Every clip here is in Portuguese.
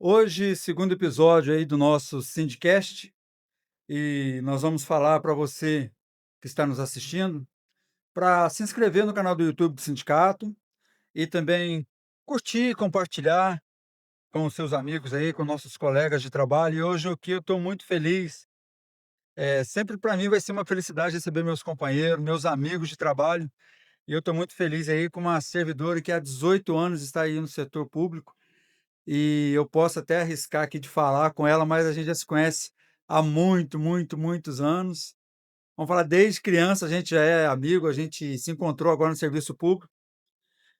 Hoje, segundo episódio aí do nosso Sindicast, e nós vamos falar para você que está nos assistindo, para se inscrever no canal do YouTube do sindicato e também curtir, compartilhar com os seus amigos aí, com nossos colegas de trabalho. E hoje aqui eu estou muito feliz. Sempre para mim vai ser uma felicidade receber meus companheiros, meus amigos de trabalho. E eu estou muito feliz aí com uma servidora que há 18 anos está aí no setor público. E eu posso até arriscar aqui de falar com ela, mas a gente já se conhece há muitos anos. Vamos falar, desde criança a gente já é amigo, a gente se encontrou agora no serviço público.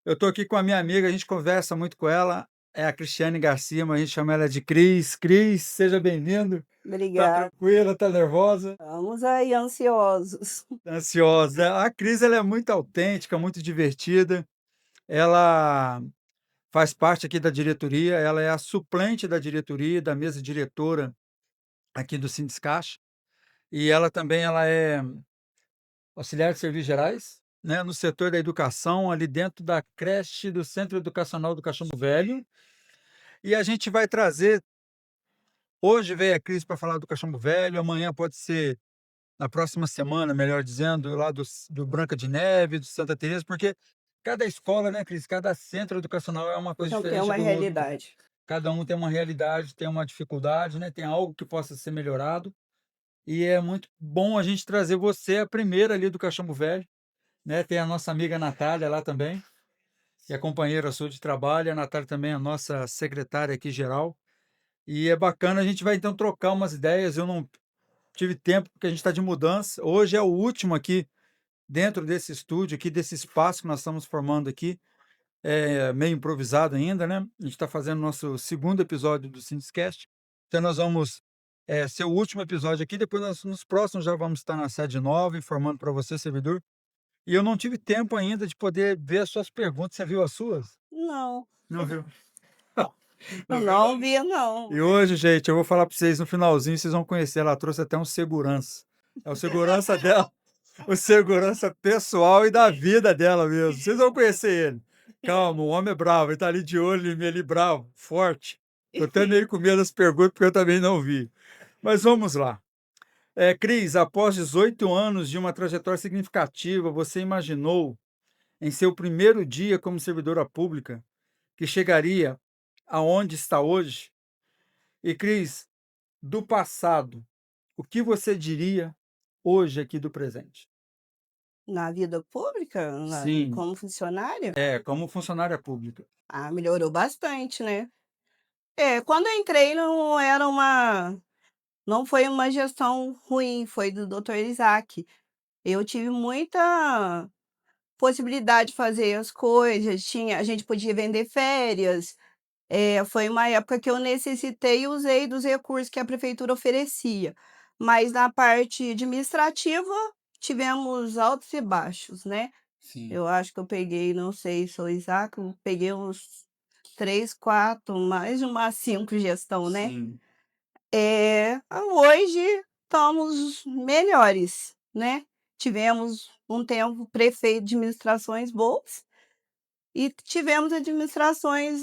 Eu estou aqui com a minha amiga, a gente conversa muito com ela, é a Cristiane Garcia, mas a gente chama ela de Cris. Cris, seja bem-vindo. Tá Obrigada. tranquila, tá nervosa, Estamos aí ansiosos. tá ansiosa. A Cris, ela é muito autêntica, muito divertida. Ela faz parte aqui da diretoria, ela é a suplente da diretoria, da mesa diretora aqui do Sindicast, e ela também ela é auxiliar de serviços gerais, né, no setor da educação, ali dentro da creche do Centro Educacional do Caxambu Velho. E a gente vai trazer, hoje veio a Cris para falar do Caxambu Velho, amanhã pode ser, na próxima semana, melhor dizendo, lá do Branca de Neve, do Santa Teresa, porque cada escola, né, Cris, cada centro educacional é uma coisa Então tem diferente uma do outro. realidade. Cada um tem uma realidade, tem uma dificuldade, né, tem algo que possa ser melhorado. E é muito bom a gente trazer você, a primeira ali do Caxambu Velho, né? Tem a nossa amiga Natália lá também, que é companheira sua de trabalho. A Natália também é a nossa secretária aqui geral. E é bacana, a gente vai então trocar umas ideias. Eu não tive tempo, porque a gente está de mudança. Hoje é o último aqui, dentro desse estúdio, aqui, desse espaço que nós estamos formando aqui. É meio improvisado ainda, né? A gente está fazendo nosso segundo episódio do Sindicast. Então nós vamos ser o último episódio aqui, depois nos próximos já vamos estar na sede nova, informando para você, servidor. E eu não tive tempo ainda de poder ver as suas perguntas. Você viu as suas? Não, Não viu? eu Não viu? não vi, não. E hoje, gente, eu vou falar para vocês no finalzinho, vocês vão conhecer. Ela trouxe até um segurança. É o segurança dela, o segurança pessoal e da vida dela mesmo. Vocês vão conhecer ele. Calma, o homem é bravo, ele tá ali de olho em mim, ali bravo, forte. Tô até meio com medo das perguntas, porque eu também não vi. Mas vamos lá. Cris, após 18 anos de uma trajetória significativa, você imaginou, em seu primeiro dia como servidora pública, que chegaria aonde está hoje? E, Cris, do passado, o que você diria hoje aqui do presente? Na vida pública, Sim, como funcionária, como funcionária pública. melhorou bastante, né? Quando eu entrei não foi uma gestão ruim, foi do Dr. Isaac. Eu tive muita possibilidade de fazer as coisas, a gente podia vender férias. Foi uma época que eu necessitei e usei dos recursos que a prefeitura oferecia. Mas na parte administrativa, tivemos altos e baixos, né. Sim, Eu acho que eu peguei, não sei, sou exato, peguei uns 3, 4, mais de umas 5 gestão, né. sim. Hoje estamos melhores, né. Tivemos um tempo prefeito de administrações boas e tivemos administrações,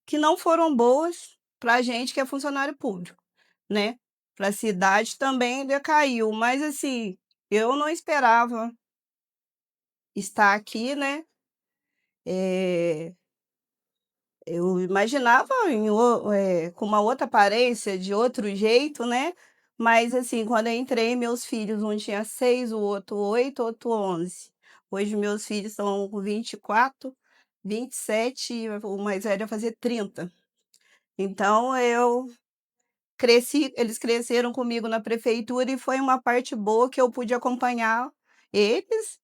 que não foram boas para a gente que é funcionário público, né. Para a cidade também decaiu, mas assim, eu não esperava estar aqui, né. Eh, eu imaginava com uma outra aparência, de outro jeito, né, mas assim, quando eu entrei, meus filhos, um tinha 6, o outro 8, o outro 11. Hoje meus filhos estão com 24, 27 e o mais velho vai fazer 30. Então eles cresceram comigo na prefeitura e foi uma parte boa que eu pude acompanhar eles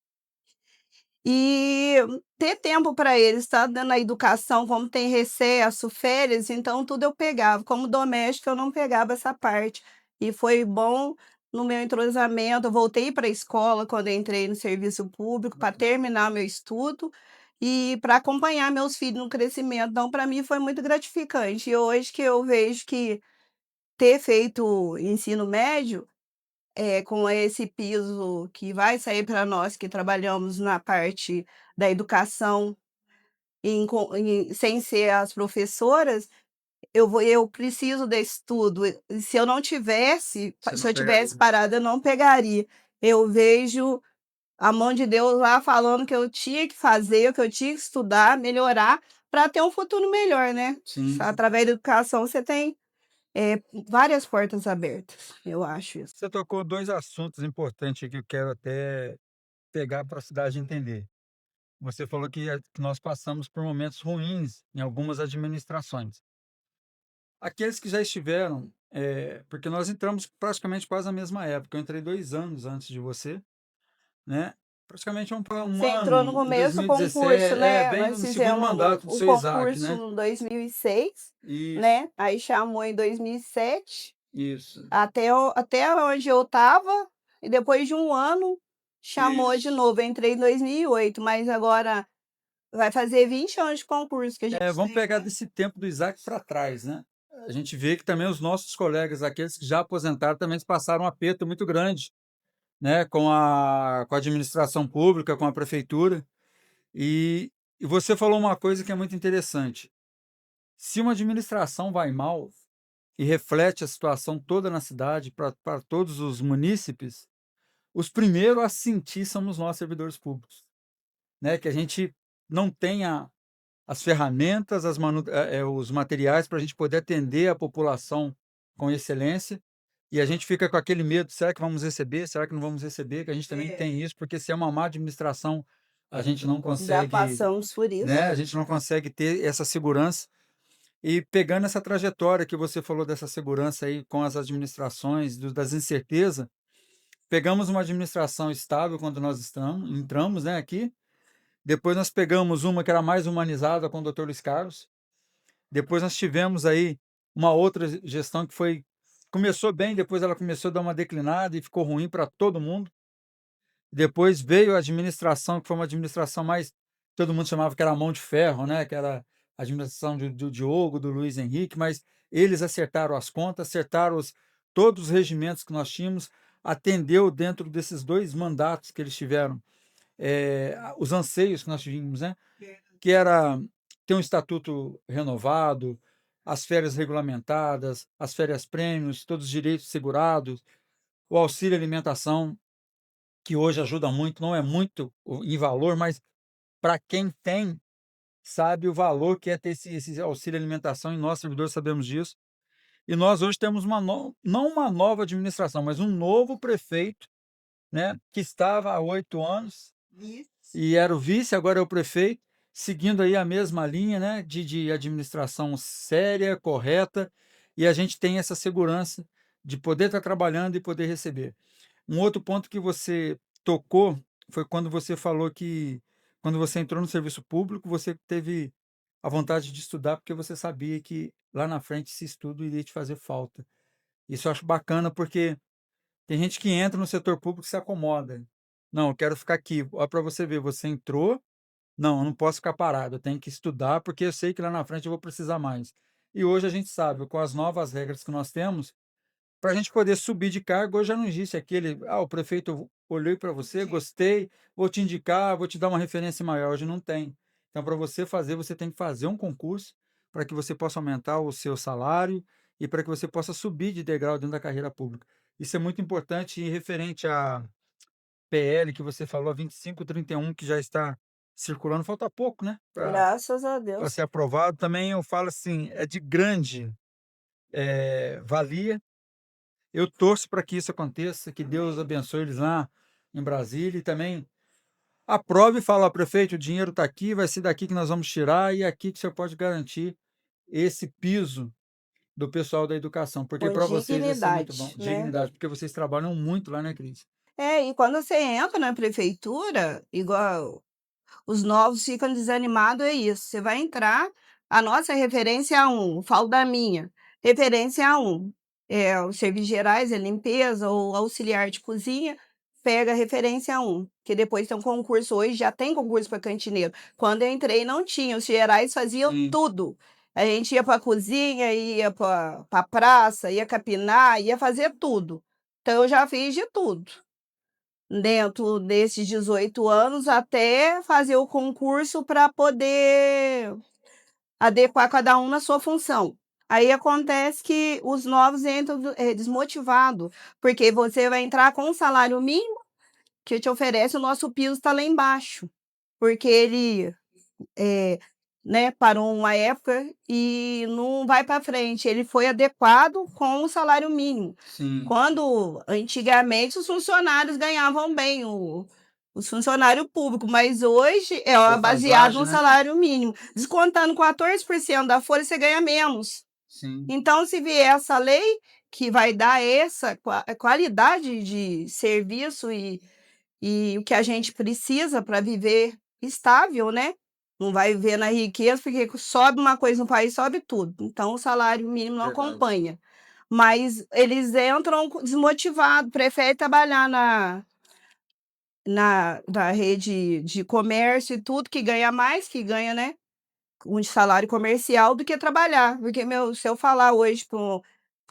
e ter tempo para eles, tá, dando a educação, como tem recesso, férias, então tudo eu pegava. Como doméstica eu não pegava essa parte, e foi bom no meu entrosamento. Eu voltei para a escola quando eu entrei no serviço público para terminar meu estudo e para acompanhar meus filhos no crescimento, então para mim foi muito gratificante. E hoje que eu vejo que ter feito ensino médio, com esse piso que vai sair para nós que trabalhamos na parte da educação, sem ser as professoras, eu preciso desse estudo. E se eu não tivesse, Você se não eu tivesse pegaria. parada, eu não pegaria. Eu vejo a mão de Deus lá falando que eu tinha que fazer, que eu tinha que estudar, melhorar, para ter um futuro melhor, né? Sim, sim. Através da educação, você tem várias portas abertas, eu acho isso. Você tocou 2 assuntos importantes que eu quero até pegar para a cidade entender. Você falou que nós passamos por momentos ruins em algumas administrações. Aqueles que já estiveram, porque nós entramos praticamente quase na mesma época, eu entrei 2 anos antes de você, né, praticamente um Você entrou no ano, em começo do concurso, 2017, né? bem Nós no segundo fizemos mandato do o seu Isaac, concurso né. em 2006, Isso, né? Aí chamou em 2007, isso, até onde eu estava, e depois de um ano chamou de isso. novo. Eu entrei em 2008, mas agora vai fazer 20 anos de concurso que a gente Vamos tem, pegar né? desse tempo do Isaac para trás, né. A gente vê que também os nossos colegas, aqueles que já aposentaram, também passaram um aperto muito grande, né, com a administração pública, com a prefeitura. E você falou uma coisa que é muito interessante. Se uma administração vai mal e reflete a situação toda na cidade para todos os munícipes, os primeiros a sentir somos nós, servidores públicos, né? Que a gente não tenha as ferramentas, os materiais para a gente poder atender a população com excelência, e a gente fica com aquele medo: será que vamos receber? Será que não vamos receber? Que a gente também tem isso, porque se é uma má administração, a gente não Já consegue, passamos por né? isso. A gente não consegue ter essa segurança. E pegando essa trajetória que você falou dessa segurança aí com as administrações, das incertezas, pegamos uma administração estável quando nós entramos, né, aqui. Depois nós pegamos uma que era mais humanizada com o Dr. Luiz Carlos. Depois nós tivemos aí uma outra gestão que começou bem, depois ela começou a dar uma declinada e ficou ruim para todo mundo. Depois veio a administração, que foi uma administração mais, todo mundo chamava que era a mão de ferro, né, que era a administração do Diogo, do Luiz Henrique, mas eles acertaram as contas, acertaram todos os regimentos que nós tínhamos, atendeu dentro desses 2 mandatos que eles tiveram, os anseios que nós tínhamos, né, que era ter um estatuto renovado, as férias regulamentadas, as férias prêmios, todos os direitos segurados, o auxílio alimentação, que hoje ajuda muito, não é muito em valor, mas para quem tem, sabe o valor que é ter esse auxílio alimentação, e nós, servidores, sabemos disso. E nós hoje temos não uma nova administração, mas um novo prefeito, né, que estava há 8 anos e era o vice, agora é o prefeito, seguindo aí a mesma linha, né, de administração séria, correta, e a gente tem essa segurança de poder estar trabalhando e poder receber. Um outro ponto que você tocou foi quando você falou que, quando você entrou no serviço público, você teve a vontade de estudar, porque você sabia que lá na frente esse estudo iria te fazer falta. Isso eu acho bacana, porque tem gente que entra no setor público e se acomoda. Não, eu quero ficar aqui. Olha para você ver, você entrou, não, eu não posso ficar parado, eu tenho que estudar, porque eu sei que lá na frente eu vou precisar mais. E hoje a gente sabe, com as novas regras que nós temos, para a gente poder subir de cargo, hoje já não existe aquele: "Ah, o prefeito olhei para você, gostei, vou te indicar, vou te dar uma referência maior", hoje não tem. Então para você fazer, você tem que fazer um concurso, para que você possa aumentar o seu salário e para que você possa subir de degrau dentro da carreira pública. Isso é muito importante, e referente à PL que você falou, a 2531, que já está circulando, falta pouco, né, para Graças a ser Deus. aprovado. Também eu falo assim, é de grande, valia. Eu torço para que isso aconteça, que Deus abençoe eles lá em Brasília, e também aprove e fala: "Ó, prefeito, o dinheiro está aqui, vai ser daqui que nós vamos tirar, e é aqui que o senhor pode garantir esse piso do pessoal da educação", porque Com para vocês vai ser muito bom. dignidade, né? Dignidade, porque vocês trabalham muito lá, né, Cris? E quando você entra na prefeitura, igual os novos ficam desanimados, é isso, você vai entrar, a nossa referência é a 1, falo da minha, referência é a 1, os serviços gerais, é limpeza ou auxiliar de cozinha, pega a referência a 1, que depois tem um concurso, hoje já tem concurso para cantineiro. Quando eu entrei não tinha, os gerais faziam Sim. tudo. A gente ia para a cozinha, ia para a praça, ia capinar, ia fazer tudo. Então eu já fiz de tudo. dentro desses 18 anos até fazer o concurso para poder adequar cada um na sua função. Aí acontece que os novos entram desmotivado, porque você vai entrar com um salário mínimo que te oferece, o nosso piso está lá embaixo, porque ele é, né, parou uma época e não vai para frente. Ele foi adequado com o salário mínimo. Sim. Quando antigamente os funcionários ganhavam bem, os funcionários públicos, mas hoje é baseado Defasagem, no né? salário mínimo. Descontando 14% da folha, você ganha menos. Sim. Então, se vier essa lei que vai dar essa qualidade de serviço e o que a gente precisa para viver estável, né? Não vai viver na riqueza, porque sobe uma coisa no país, sobe tudo. Então, o salário mínimo não Verdade. acompanha. Mas eles entram desmotivados, preferem trabalhar na rede de comércio e tudo, que ganha mais, que ganha, né? Um salário comercial do que trabalhar. Porque, meu, se eu falar hoje para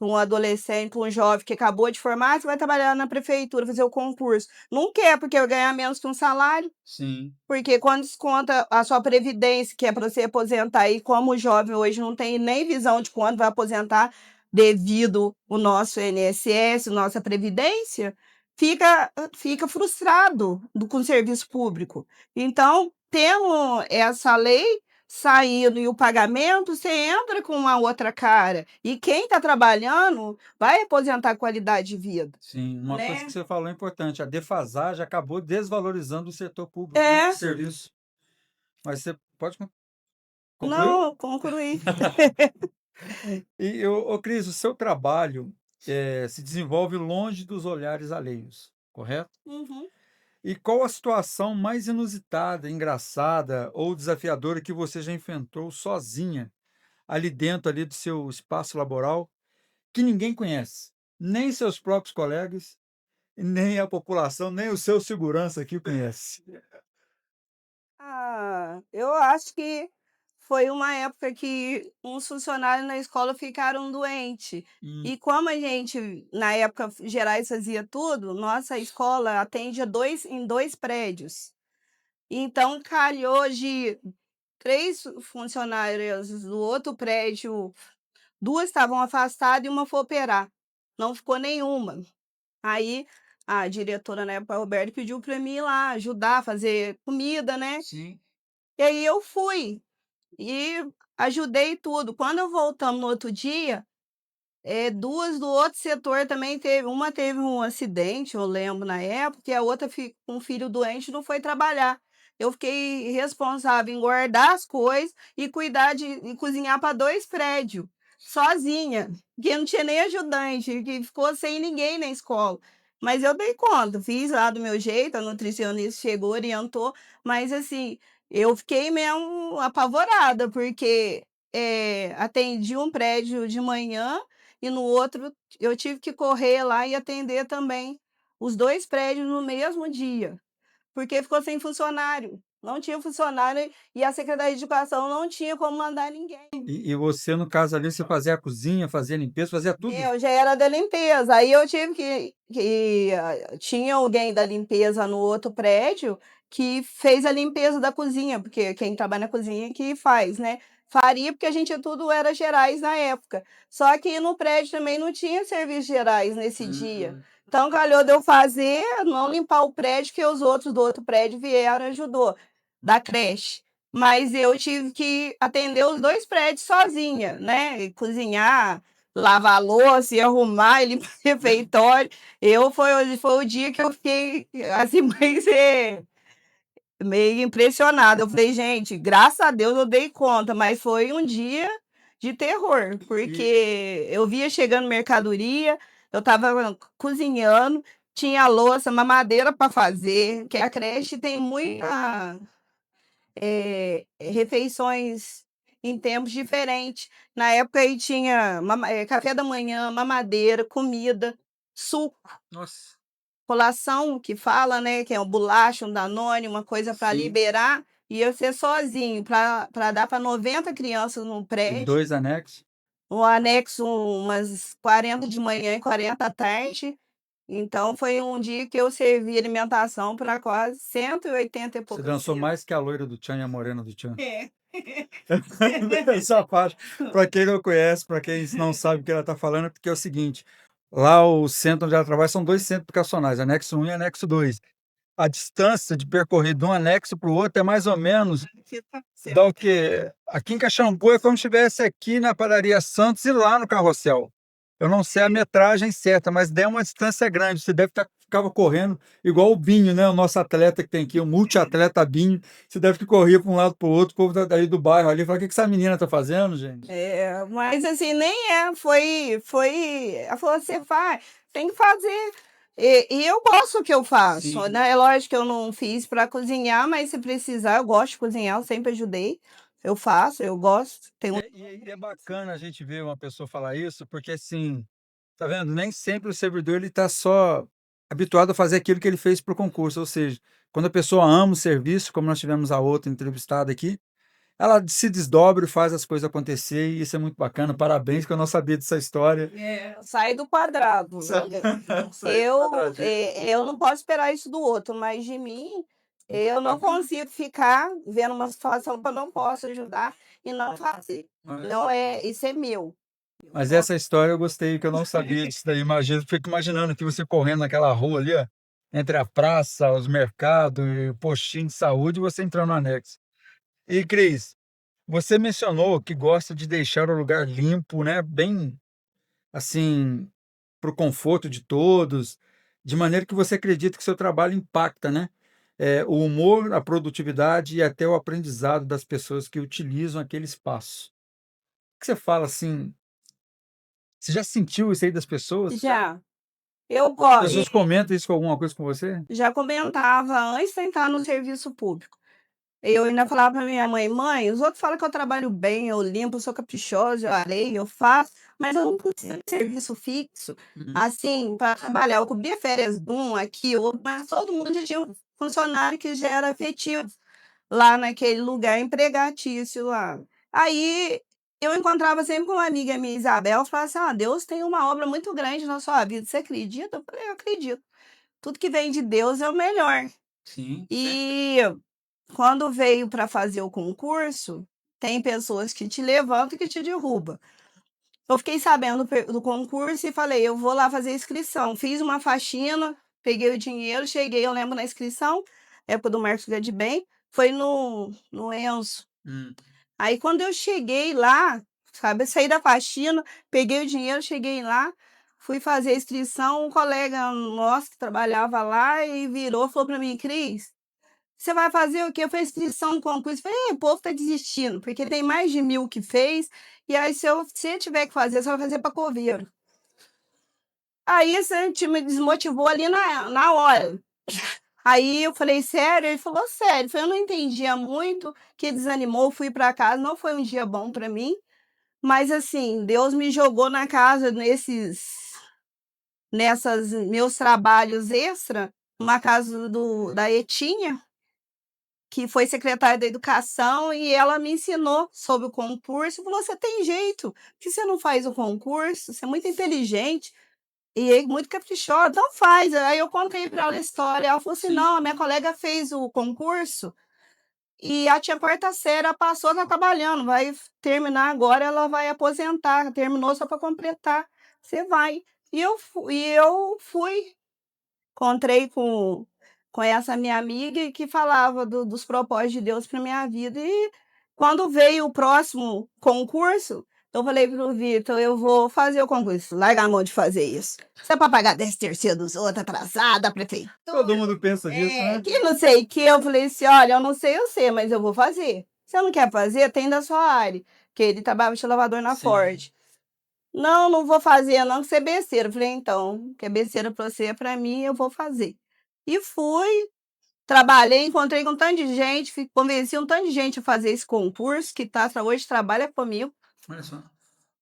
um adolescente, para um jovem que acabou de formar, você vai trabalhar na prefeitura, fazer o concurso. Não quer, porque eu ganhar menos que um salário. Sim. Porque quando desconta a sua previdência, que é para você aposentar, e como o jovem hoje não tem nem visão de quando vai aposentar, devido o nosso INSS, nossa previdência, fica frustrado com o serviço público. Então, tendo essa lei saindo e o pagamento, você entra com uma outra cara. E quem está trabalhando vai aposentar qualidade de vida, Sim, uma coisa que né? você falou é importante, a defasagem acabou desvalorizando o setor público, né, É, de serviço. Mas você pode concluir? não, concluí. E, Cris, o seu trabalho se desenvolve longe dos olhares alheios, correto? Uhum. E qual a situação mais inusitada, engraçada ou desafiadora que você já enfrentou sozinha ali dentro ali do seu espaço laboral que ninguém conhece? Nem seus próprios colegas, nem a população, nem o seu segurança aqui conhece. Ah, eu acho que foi uma época que uns funcionários na escola ficaram doentes. Hum, E como a gente, na época, Gerais fazia tudo, nossa escola atende em dois prédios. Então, calhou de três funcionárias do outro prédio, duas estavam afastadas e uma foi operar. Não ficou nenhuma. Aí a diretora, na época, a Roberta, pediu para mim ir lá ajudar a fazer comida, né? sim, E aí eu fui e ajudei tudo. Quando eu voltamos no outro dia, duas do outro setor também uma teve um acidente, eu lembro na época, e a outra com um filho doente não foi trabalhar. Eu fiquei responsável em guardar as coisas e cuidar e cozinhar para dois prédios, sozinha, que não tinha nem ajudante, que ficou sem ninguém na escola. Mas eu dei conta, fiz lá do meu jeito, a nutricionista chegou, orientou, mas assim, eu fiquei mesmo apavorada, porque atendi um prédio de manhã e no outro eu tive que correr lá e atender também os dois prédios no mesmo dia, porque ficou sem funcionário. Não tinha funcionário e a Secretaria de Educação não tinha como mandar ninguém. e você, no caso ali, você fazia a cozinha, fazia a limpeza, fazia tudo? Eu já era da limpeza, aí eu tive tinha alguém da limpeza no outro prédio que fez a limpeza da cozinha, porque quem trabalha na cozinha que faz, né. Faria, porque a gente tudo era gerais na época. Só que no prédio também não tinha serviço gerais nesse dia. Hum. Então calhou de eu fazer, não limpar o prédio, que os outros do outro prédio vieram e ajudou, da creche. Mas eu tive que atender os 2 prédios sozinha, né, e cozinhar, lavar a louça e arrumar e limpar o refeitório. Foi o dia que eu fiquei, assim, meio impressionada. Eu falei: "Gente, graças a Deus eu dei conta", mas foi um dia de terror, E, porque eu via chegando mercadoria, eu estava cozinhando, tinha louça, mamadeira para fazer, que a creche tem muita refeições em tempos diferentes. Na época aí tinha café da manhã, mamadeira, comida, suco, nossa, colação que fala, né, que é um bolacha, um Danone, uma coisa para sim. liberar, e eu ser sozinho para dar para 90 crianças no E prédio, dois anexos? o anexo umas 40 de manhã e 40 à tarde. Então foi um dia que eu servi alimentação para quase 180 e Você poucas dançou crianças. mais que a loira do Tchan e a morena do Tchan. É. Essa parte, para quem não conhece, para quem não sabe o que ela está falando, é porque é o seguinte: lá o centro onde ela trabalha são dois centros educacionais, anexo um e anexo 2. A distância de percorrer de um anexo para o outro é mais ou menos dá o quê? Aqui em Caxambu é como se estivesse aqui na padaria Santos e lá no Carrossel. Eu não sei a metragem certa, mas é uma distância grande. Você deve estar ficava correndo igual o Binho, né? O nosso atleta que tem aqui, o multiatleta Binho. Você deve que correr para um lado para o outro, o povo daí do bairro ali fala: o que que essa menina tá fazendo, gente? É, mas assim, nem é, foi, ela falou, você faz, tem que fazer. E eu gosto do que eu faço, Sim. né? É lógico que eu não fiz para cozinhar, mas se precisar, eu gosto de cozinhar, eu sempre ajudei. Eu faço, eu gosto. Tenho... E é bacana a gente ver uma pessoa falar isso, porque assim, tá vendo? Nem sempre o servidor ele tá só habituado a fazer aquilo que ele fez para o concurso. Ou seja, quando a pessoa ama o serviço, como nós tivemos a outra entrevistada aqui, ela se desdobra e faz as coisas acontecer, e isso é muito bacana. Parabéns, que eu não sabia dessa história. É, sai do quadrado. Eu não posso esperar isso do outro, mas de mim, eu não consigo ficar vendo uma situação que eu não posso ajudar e não fazer. Não é, isso é meu. Mas essa história eu gostei, que eu não sabia disso daí. Imagina, fico imaginando que você correndo naquela rua ali, ó, entre a praça, os mercados, e o postinho de saúde, e você entrando no anexo. E, Cris, você mencionou que gosta de deixar o lugar limpo, né? Bem, assim, para o conforto de todos, de maneira que você acredita que seu trabalho impacta, né? O humor, a produtividade e até o aprendizado das pessoas que utilizam aquele espaço. O que você fala assim? Você já sentiu isso aí das pessoas? Já. Eu As gosto. pessoas comentam isso com alguma coisa com você? Já comentava antes de entrar no serviço público. Eu ainda falava para minha mãe: "Mãe, os outros falam que eu trabalho bem, eu limpo, eu sou caprichosa, eu areio, eu faço, mas eu não preciso de serviço fixo, assim, para trabalhar". Eu cobria férias de um, aqui, outro, mas todo mundo já tinha um funcionário que já era efetivo lá naquele lugar empregatício lá. Aí eu encontrava sempre com uma amiga minha, Isabel, falava assim: "Ah, Deus tem uma obra muito grande na sua vida, você acredita?" Eu falei: "Eu acredito. Tudo que vem de Deus é o melhor". Sim. E quando veio para fazer o concurso, tem pessoas que te levantam e que te derruba. Eu fiquei sabendo do concurso e falei: "Eu vou lá fazer inscrição". Fiz uma faxina, peguei o dinheiro, cheguei, eu lembro na inscrição, época do Marcos Bem, foi no Enzo. Hum. Aí quando eu cheguei lá, sabe, saí da faxina, peguei o dinheiro, cheguei lá, fui fazer a inscrição, um colega nosso que trabalhava lá e virou, falou para mim: "Cris, você vai fazer o quê?". Eu fiz inscrição no concurso. Falei: o povo tá desistindo, porque tem mais de 1000 que fez, e aí se você tiver que fazer, você vai fazer para coveiro". Aí esse gente me desmotivou ali na hora. Aí eu falei: "Sério?". Ele falou: "Sério". Eu falei: "Eu não entendia muito", que desanimou, fui para casa, não foi um dia bom para mim, mas assim, Deus me jogou na casa nessas meus trabalhos extra, uma casa da Etinha, que foi secretária da educação, e ela me ensinou sobre o concurso, falou: "Você tem jeito, por que você não faz o concurso? Você é muito inteligente e é muito caprichosa, então faz". Aí eu contei para ela a história, ela falou assim: Sim. "Não, a minha colega fez o concurso e a tinha quarta série, ela passou, tá trabalhando, vai terminar agora, ela vai aposentar, terminou só para completar, você vai". E eu fui. Encontrei com essa minha amiga que falava dos propósitos de Deus para minha vida, e quando veio o próximo concurso, eu falei para o Vitor: "Eu vou fazer o concurso". Larga a mão de fazer isso. Isso é para pagar 13º dos outros, atrasado, a prefeitura, Todo mundo pensa nisso, né? que não sei o quê. Eu falei assim: "Olha, eu não sei, eu sei, mas eu vou fazer. Você não quer fazer, tem da sua área", que ele trabalhava de lavador na Sim. Ford. "Não, não vou fazer não, que isso é besteira". Eu falei: "Então, que é besteira para você, para mim, eu vou fazer". E fui, trabalhei, encontrei com um tanto de gente, convenci um tanto de gente a fazer esse concurso, que tá hoje trabalha comigo, Olha só.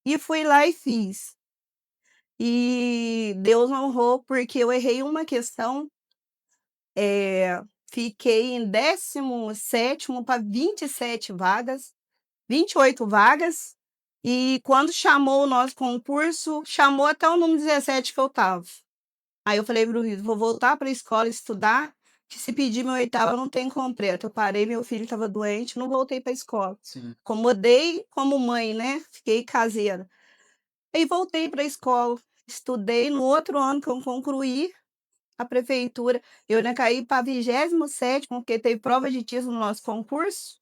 e fui lá e fiz. E Deus honrou, porque eu errei uma questão, fiquei em 17º para 27 vagas, 28 vagas, e quando chamou o nosso concurso, chamou até o número 17 que eu estava. Aí eu falei para o Rio: "Vou voltar para a escola estudar, que se pedir meu oitavo eu não tenho completo". Eu parei, meu filho estava doente, não voltei para a escola. Sim. Acomodei como mãe, né, fiquei caseira. Aí voltei para a escola, estudei, no outro ano que eu concluí a prefeitura, eu ainda caí para 27º, porque teve prova de título no nosso concurso,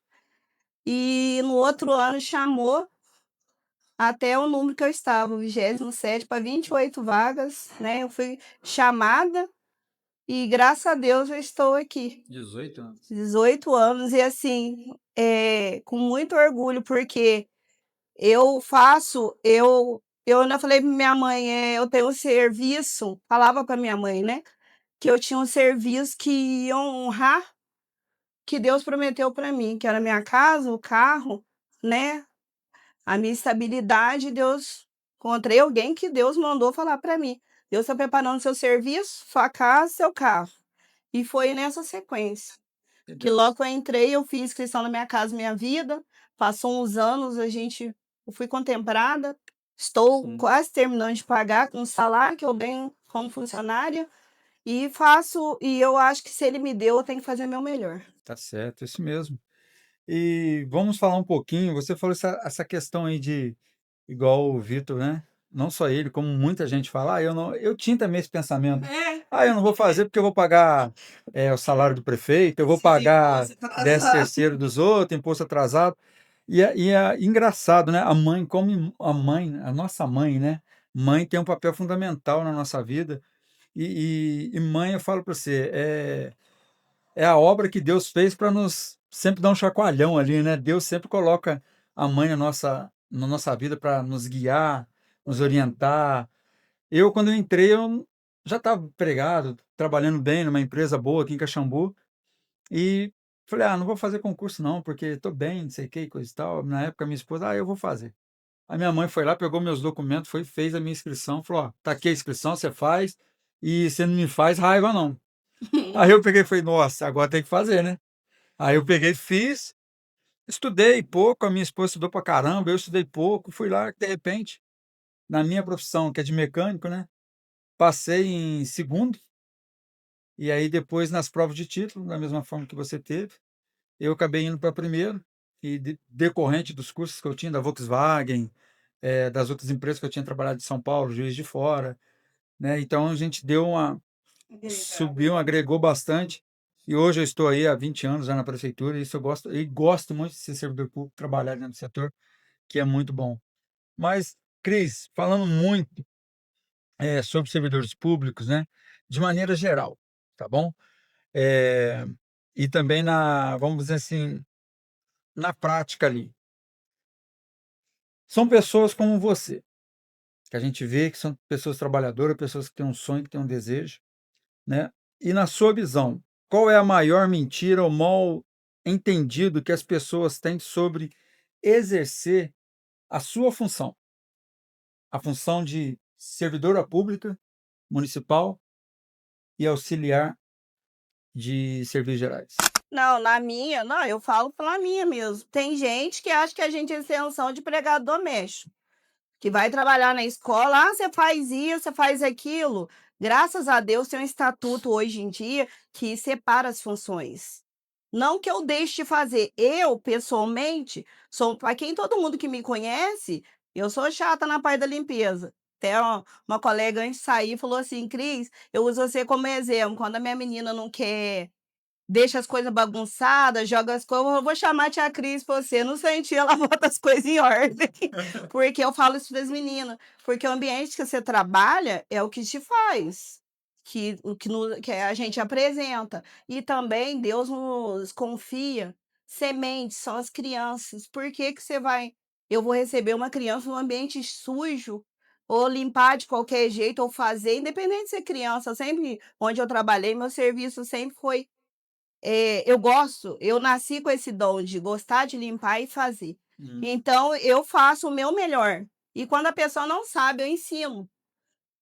e no outro ano chamou até o número que eu estava, o 27º, para 28 vagas, né, eu fui chamada e graças a Deus eu estou aqui. 18 anos. 18 anos e assim, com muito orgulho, porque eu ainda falei para minha mãe, eu tenho um serviço, falava para minha mãe, né, que eu tinha um serviço que ia honrar que Deus prometeu para mim, que era a minha casa, o carro, né, a minha estabilidade, Deus encontrei alguém que Deus mandou falar para mim: "Deus está preparando seu serviço, sua casa, seu carro". E foi nessa sequência, que Entendeu? logo que eu entrei, eu fiz inscrição na Minha Casa Minha Vida, passou uns anos, eu fui contemplada, estou Sim. quase terminando de pagar com o salário que eu ganho como funcionária, e eu acho que se ele me deu, eu tenho que fazer meu melhor. Tá certo, isso mesmo. E vamos falar um pouquinho, você falou essa questão aí de igual o Vitor, né, não só ele, como muita gente fala: "Ah, eu tinha também esse pensamento. É, Ah, eu não vou fazer porque eu vou pagar, o salário do prefeito, eu vou esses pagar impostos 13º dos outros, imposto atrasado". E é engraçado, né, a nossa mãe, né, mãe tem um papel fundamental na nossa vida, e mãe, eu falo para você, é a obra que Deus fez para nos sempre dar um chacoalhão ali, né. Deus sempre coloca a mãe na nossa vida para nos guiar, nos orientar. Quando eu entrei, eu já estava empregado, trabalhando bem numa empresa boa aqui em Caxambu, e falei: "Ah, não vou fazer concurso não, porque estou bem, não sei o quê, coisa e tal". Na época, minha esposa: "Ah, eu vou fazer". A minha mãe foi lá, pegou meus documentos, foi fez a minha inscrição, falou: "Ó, tá aqui a inscrição, você faz, e você não me faz raiva não". Aí eu peguei e falei: "Nossa, agora tem que fazer, né". Aí eu peguei, fiz, estudei pouco, a minha esposa estudou pra caramba, eu estudei pouco, fui lá, de repente, na minha profissão, que é de mecânico, né, passei em segundo, e aí depois nas provas de título, da mesma forma que você teve, eu acabei indo para primeiro, e decorrente dos cursos que eu tinha da Volkswagen, das outras empresas que eu tinha trabalhado de São Paulo, Juiz de Fora, né, então a gente deu uma subiu, agregou bastante, e hoje eu estou aí há 20 anos já na prefeitura, e isso eu gosto muito de ser servidor público, trabalhar dentro do setor, que é muito bom. Mas, Cris, falando muito, sobre servidores públicos, né, de maneira geral, tá bom? Eh, e também vamos dizer assim, na prática ali. São pessoas como você, que a gente vê que são pessoas trabalhadoras, pessoas que têm um sonho, que têm um desejo, né. E na sua visão, qual é a maior mentira ou mal entendido que as pessoas têm sobre exercer a sua função? A função de servidora pública municipal e auxiliar de serviços gerais. Não, na minha não, eu falo pela minha mesmo. Tem gente que acha que a gente é isenção de empregado doméstico. Que vai trabalhar na escola, "Ah, você faz isso, você faz aquilo". Graças a Deus tem um estatuto hoje em dia que separa as funções. Não que eu deixe de fazer, eu pessoalmente sou para quem todo mundo que me conhece, eu sou chata na parte da limpeza. Até uma colega antes de sair falou assim: "Cris, eu uso você como exemplo, quando a minha menina não quer deixa as coisas bagunçadas, joga as coisas, eu vou chamar a tia Cris pra você, no santinho ela bota as coisas em ordem, porque eu falo isso para as meninas, porque o ambiente que você trabalha é o que te faz, que a gente apresenta. E também Deus nos confia sementes, são as crianças, por que que eu vou receber uma criança num ambiente sujo, ou limpar de qualquer jeito, ou fazer, independente de ser criança, sempre onde eu trabalhei, meu serviço sempre foi eu nasci com esse dom de gostar de limpar e fazer. Uhum. Então eu faço o meu melhor. E quando a pessoa não sabe, eu ensino.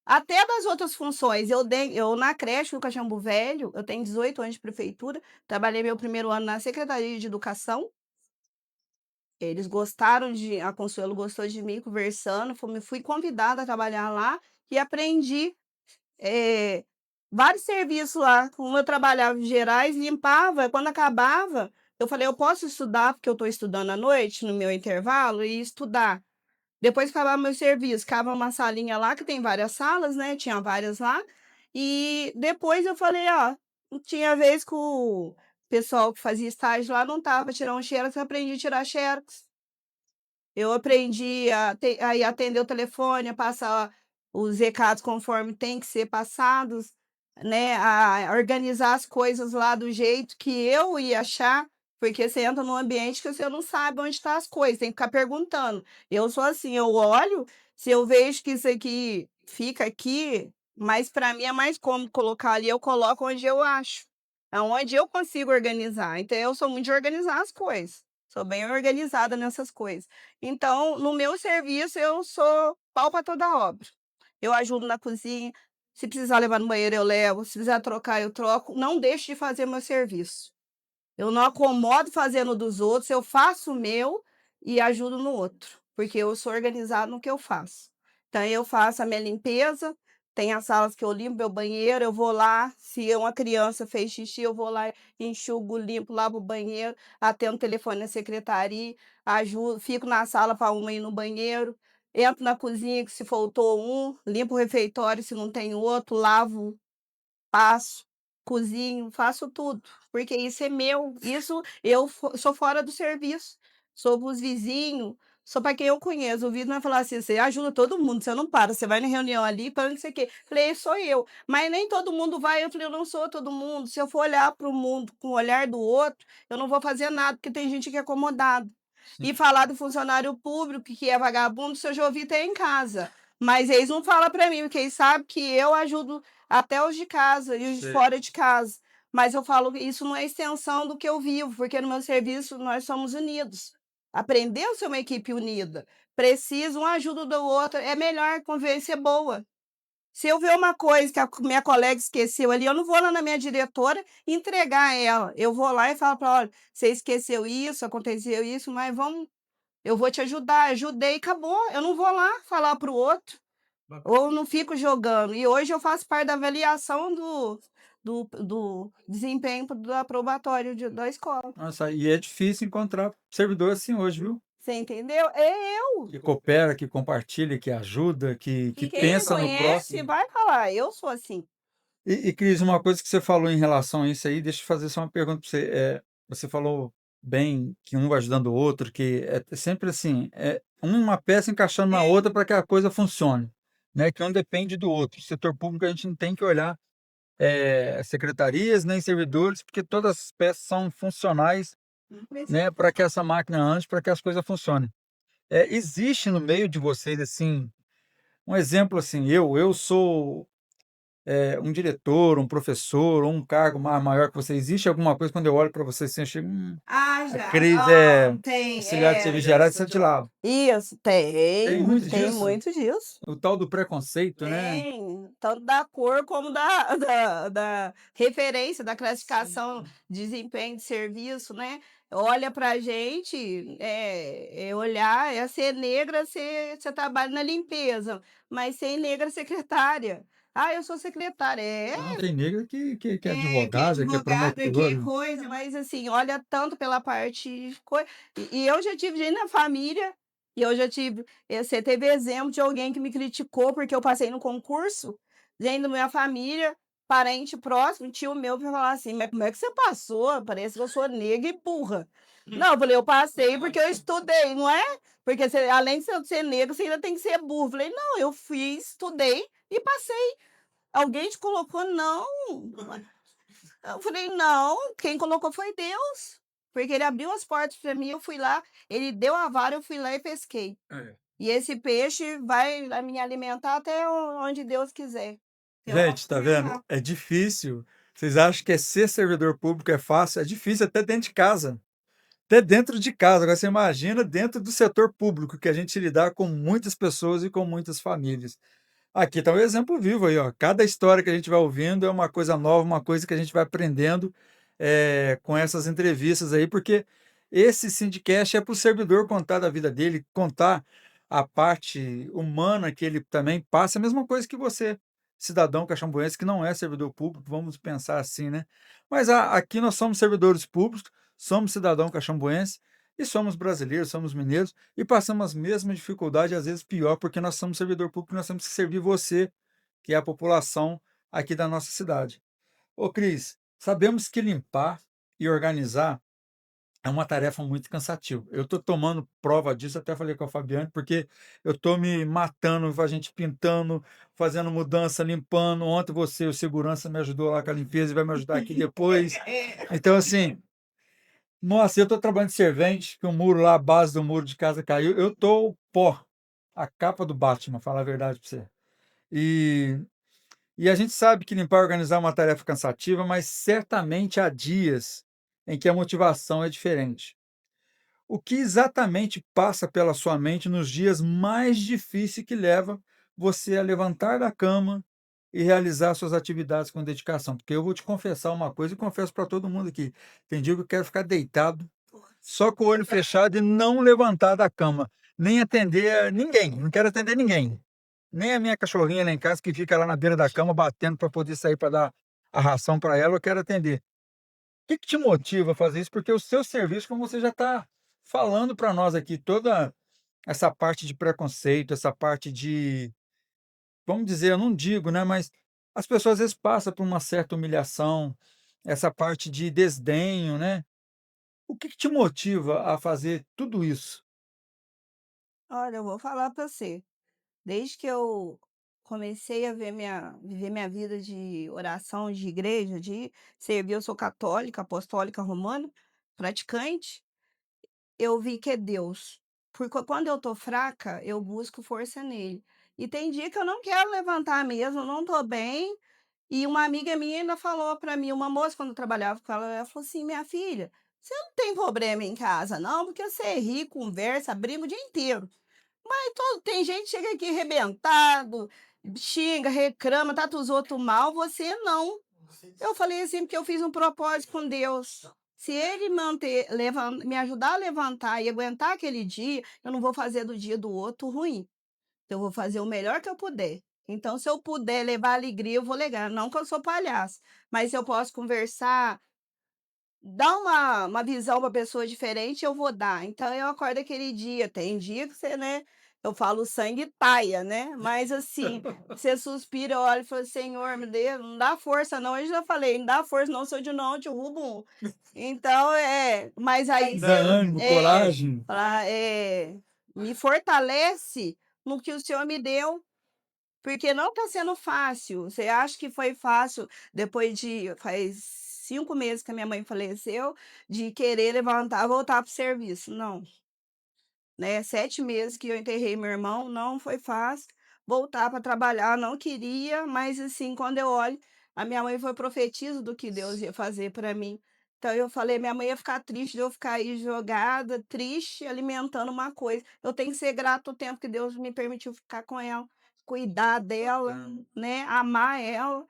Até das outras funções, eu na creche no Caxambu Velho, eu tenho 18 anos de prefeitura, trabalhei meu primeiro ano na Secretaria de Educação, eles gostaram a Consuelo gostou de mim conversando, fui convidada a trabalhar lá e aprendi. eh, vários serviços lá. Como eu trabalhava em gerais, limpava, quando acabava, eu falei: "Eu posso estudar?", porque eu estou estudando à noite, no meu intervalo, e estudar. Depois que acabava meu serviço, ficava uma salinha lá, que tem várias salas, né, tinha várias lá, e depois eu falei: "Ó", tinha vez que o pessoal que fazia estágio lá não estava pra tirar um xerox, eu aprendi a tirar xerox. Eu aprendi a ir atender o telefone, a passar os recados conforme tem que ser passados, né, a organizar as coisas lá do jeito que eu ia achar, porque você entra num ambiente que você não sabe onde estão as coisas, tem que ficar perguntando. Eu sou assim, eu olho, se eu vejo que isso aqui fica aqui, mas para mim é mais cômodo colocar ali, eu coloco onde eu acho, aonde eu consigo organizar. Então eu sou muito de organizar as coisas, sou bem organizada nessas coisas. Então, no meu serviço, eu sou pau para toda obra. Eu ajudo na cozinha, se precisar levar no banheiro, eu levo, se precisar trocar, eu troco, não deixo de fazer meu serviço. Eu não acomodo fazendo dos outros, eu faço o meu e ajudo no outro, porque eu sou organizada no que eu faço. Então eu faço a minha limpeza, tem as salas que eu limpo, meu banheiro, eu vou lá, se uma criança fez xixi, eu vou lá, enxugo, limpo, lavo o banheiro, atendo o telefone na secretaria, ajudo, fico na sala para uma ir no banheiro, entro na cozinha que se faltou um, limpo o refeitório se não tem outro, lavo, passo, cozinho, faço tudo, porque isso é meu, isso eu sou fora do serviço, sou para os vizinhos, sou para quem eu conheço, o vizinho vai falar assim: "Você ajuda todo mundo, você não para, você vai na reunião ali para não sei o quê", falei: "Sou eu", mas nem todo mundo vai, eu falei: "Eu não sou todo mundo, se eu for olhar para o mundo com o olhar do outro, eu não vou fazer nada, porque tem gente que é acomodado". E Sim, falar do funcionário público que é vagabundo, isso eu já ouvi até em casa, mas eles não falam para mim, porque eles sabem que eu ajudo até os de casa e os de sei. fora de casa. Mas eu falo que isso não é extensão do que eu vivo, porque no meu serviço nós somos unidos. Aprender a ser uma equipe unida. Precisa um ajuda do outro, é melhor, a convivência é boa. Se eu ver uma coisa que a minha colega esqueceu ali, eu não vou lá na minha diretora entregar a ela. Eu vou lá e falo para ela: "Olha, você esqueceu isso, aconteceu isso, mas vamos, eu vou te ajudar". Ajudei e acabou. Eu não vou lá falar para o outro. Ou não fico jogando. E hoje eu faço parte da avaliação do desempenho do aprobatório da escola. Nossa, e é difícil encontrar servidor assim hoje, viu? Você entendeu? É eu. Que coopera, que compartilha, que ajuda, que E quem me pensa no conhece próximo. vai falar, eu sou assim. E Cris, uma coisa que você falou em relação a isso aí, deixa eu fazer só uma pergunta para você. Você falou bem que um vai ajudando o outro, que é sempre assim, é uma peça encaixando na outra para que a coisa funcione, né? Que um depende do outro. O setor público a gente não tem que olhar secretarias nem servidores, porque todas as peças são funcionais, né? Para que essa máquina ande, para que as coisas funcionem. Existe no meio de vocês assim um exemplo assim, eu sou um diretor, um professor, ou um cargo maior que você, existe alguma coisa quando eu olho para você assim, eu chego, Ah, a já. Cris Ah, é tem, auxiliar de serviço geral de Sete Lago. Isso, Tem tem, muito tem disso? muito disso. O tal do preconceito, né? Tem, tanto da cor como da referência, da classificação, desempenho de serviço, né. Olha pra gente, é olhar, é ser negra, você trabalha na limpeza, mas ser negra secretária. "Ah, eu sou secretária", Não, tem negra que é que é advogada, que é advogada, que é promotora. coisa, mas assim, olha tanto pela parte e eu já tive gente na família, e eu já tive você teve exemplo de alguém que me criticou porque eu passei no concurso, gente da minha família, parente próximo, tio meu, pra falar assim: "Mas como é que você passou? Parece que eu sou negra e burra". Não, eu falei: "Eu passei porque eu estudei, não é porque você além de você ser negro, você ainda tem que ser burro". Eu falei: "Não, eu fiz, estudei e passei". "Alguém te colocou?". "Não". Eu falei: "Não, quem colocou foi Deus, porque ele abriu as portas para mim, eu fui lá, ele deu a vara, eu fui lá e pesquei. É. E esse peixe vai me alimentar até onde Deus quiser". Eu Gente, tá vendo? É difícil. Vocês acham que ser servidor público é fácil? É difícil até dentro de casa. Até dentro de casa. Agora você imagina dentro do setor público, que a gente lidar com muitas pessoas e com muitas famílias. Aqui está um exemplo vivo aí, ó. Cada história que a gente vai ouvindo é uma coisa nova, uma coisa que a gente vai aprendendo com essas entrevistas aí, porque esse Sindicast é para o servidor contar da vida dele, contar a parte humana que ele também passa, a mesma coisa que você. cidadão caxambuense que não é servidor público, vamos pensar assim, né. Mas aqui nós somos servidores públicos, somos cidadão caxambuense e somos brasileiros, somos mineiros e passamos as mesmas dificuldades, às vezes pior, porque nós somos servidor público, nós temos que servir você, que é a população aqui da nossa cidade. Ô Cris, sabemos que limpar e organizar é uma tarefa muito cansativa. Eu estou tomando prova disso, até falei com a Fabiane, porque eu estou me matando, a gente pintando, fazendo mudança, limpando. Ontem você, o segurança, me ajudou lá com a limpeza e vai me ajudar aqui depois. Então, assim, nossa, eu estou trabalhando de servente, que o muro lá, a base do muro de casa caiu. Eu estou pó, a capa do Batman, falar a verdade para você. E, e a gente sabe que limpar e organizar é uma tarefa cansativa, mas certamente há dias em que a motivação é diferente. O que exatamente passa pela sua mente nos dias mais difíceis que leva você a levantar da cama e realizar suas atividades com dedicação? Porque eu vou te confessar uma coisa e confesso para todo mundo aqui. Tem dia que eu quero ficar deitado, só com o olho fechado e não levantar da cama, nem atender ninguém, não quero atender ninguém. Nem a minha cachorrinha lá em casa que fica lá na beira da cama batendo para poder sair para dar a ração para ela, eu quero atender. Que te motiva a fazer isso? Porque o seu serviço, como você já está falando para nós aqui, toda essa parte de preconceito, essa parte de, vamos dizer, eu não digo, né, mas as pessoas às vezes passam por uma certa humilhação, essa parte de desdenho, né. O que te motiva a fazer tudo isso? Olha, eu vou falar para você, desde que eu comecei a viver minha vida de oração, de igreja, de servir, eu sou católica, apostólica romana, praticante. Eu vi que é Deus, porque quando eu tô fraca, eu busco força nele. E tem dia que eu não quero levantar mesmo, eu não tô bem, e uma amiga minha ainda falou pra mim, uma moça quando eu trabalhava com ela falou assim: "Minha filha, você não tem problema em casa não, porque você ri, conversa, briga o dia inteiro, mas todo tem gente que chega aqui arrebentado, xinga, reclama, trata os outros mal, você não". Eu falei assim, porque eu fiz um propósito com Deus. Se ele me ajudar a levantar e aguentar aquele dia, eu não vou fazer do dia do outro ruim. Eu vou fazer o melhor que eu puder. Então, se eu puder levar alegria, eu vou levar. Não que eu sou palhaço, mas se eu posso conversar, dar uma visão pra pessoa diferente, eu vou dar. Então eu acordo aquele dia, tem dia que você, né, eu falo: "O sangue talha", né, mas assim, você suspira, olha e fala: "Senhor, me dê não dá força não", eu já falei: "Não dá força não, se eu não, eu derrubo um". Então, mas aí Dá ânimo, coragem? me fortalece no que o Senhor me deu, porque não está sendo fácil. Você acha que foi fácil depois de faz 5 meses que a minha mãe faleceu, de querer levantar, voltar para o serviço? Não, né, 7 meses que eu enterrei meu irmão, não foi fácil. Voltar para trabalhar, não queria, mas assim, quando eu olho, a minha mãe foi profetisa do que Deus ia fazer para mim. Então eu falei: "Minha mãe ia ficar triste de eu ficar aí jogada, triste, alimentando uma coisa. Eu tenho que ser grata o tempo que Deus me permitiu ficar com ela, cuidar dela, né, amar ela,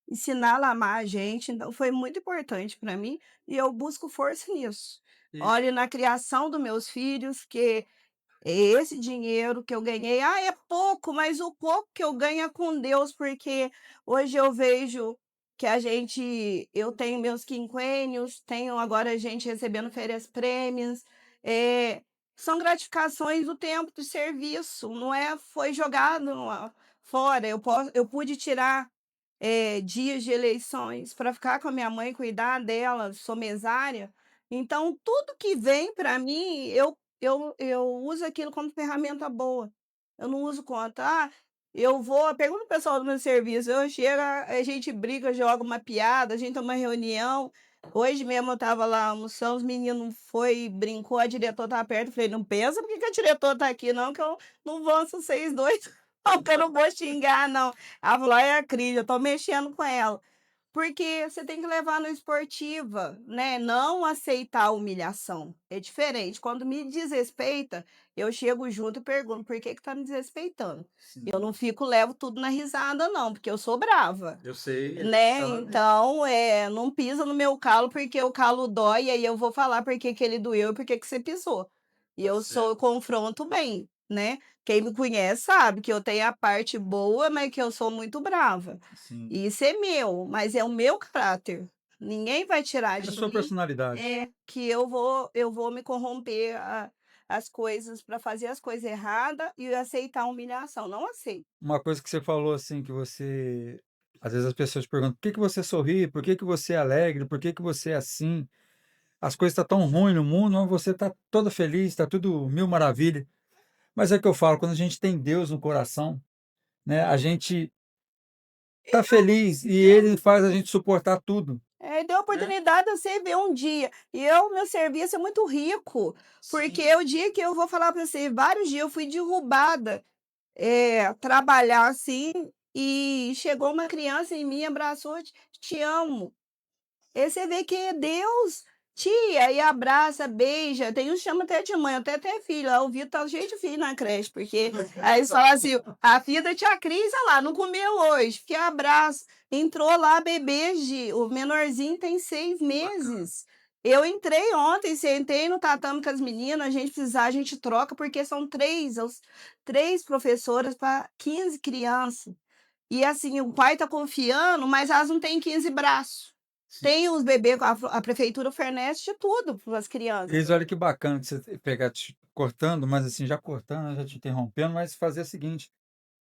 ensinar ela a amar a gente". Então foi muito importante para mim e eu busco força nisso. E Olhe na criação dos meus filhos, que esse dinheiro que eu ganhei, é pouco, mas o pouco que eu ganho é com Deus, porque hoje eu vejo que eu tenho meus quinquênios, tenho agora a gente recebendo férias prêmios, são gratificações do tempo de serviço, não foi jogado fora, eu pude tirar, dias de eleições para ficar com a minha mãe, cuidar dela, sou mesária, então tudo que vem para mim, eu uso aquilo como ferramenta boa. Eu não uso contra: eu vou pergunta o pessoal do meu serviço, eu chego, a gente briga, joga uma piada, a gente tem uma reunião. Hoje mesmo eu estava lá almoçando, os meninos foi, brincou, a diretora estava perto, eu falei: "Não pensa porque que a diretora está aqui não, que eu não vou vocês 2 não, que eu não vou xingar não". Ela falou: "É a Cris, eu estou mexendo com ela". Porque você tem que levar na esportiva, né, não aceitar a humilhação, é diferente. Quando me desrespeita, eu chego junto e pergunto: "Por que que tá me desrespeitando?". sim, Eu não fico levo tudo na risada não, porque eu sou brava, eu sei né, exatamente. então, não pisa no meu calo, porque o calo dói, e aí eu vou falar por que que ele doeu e por que que você pisou. E Tá eu certo. confronto bem, né. Quem me conhece sabe que eu tenho a parte boa, mas que eu sou muito brava. Sim. E isso é meu, mas é o meu caráter. Ninguém vai tirar É a de sua mim, personalidade. que eu vou me corromper as coisas para fazer as coisas erradas e aceitar a humilhação. Não aceito. Uma coisa que você falou, assim, que você às vezes as pessoas perguntam: "Por que que você sorri? Por que que você é alegre? Por que que você é assim? As coisas estão tão ruim no mundo, mas você está toda feliz, está tudo mil maravilha". Mas é o que eu falo, quando a gente tem Deus no coração, né, a gente tá feliz e Ele faz a gente suportar tudo, Deu a né. oportunidade de você ver um dia. E meu serviço é muito rico, porque Sim. o dia que eu vou falar para você, vários dias eu fui derrubada, trabalhar assim, e chegou uma criança em mim, abraçou: "Te amo". Aí você vê que é Deus. Tia, e abraça, beija, tem uns que chama até de mãe, até tem filho, lá o Vitor tá cheio de filho na creche, porque aí eles falam assim: "A filha da tia Cris, olha lá, não comeu hoje", que abraço. Entrou lá bebê o menorzinho tem 6 Bacana. meses. Eu entrei ontem, sentei no tatame com as meninas, a gente precisar, a gente troca, porque são 3 professoras para 15 crianças. E assim, o pai tá confiando, mas elas não têm 15 braços. Sim. Tem os bebês, a prefeitura fornece de tudo para as crianças. Cris, olha que bacana que você pegar te cortando, mas assim, já cortando, já te interrompendo, mas fazer o seguinte: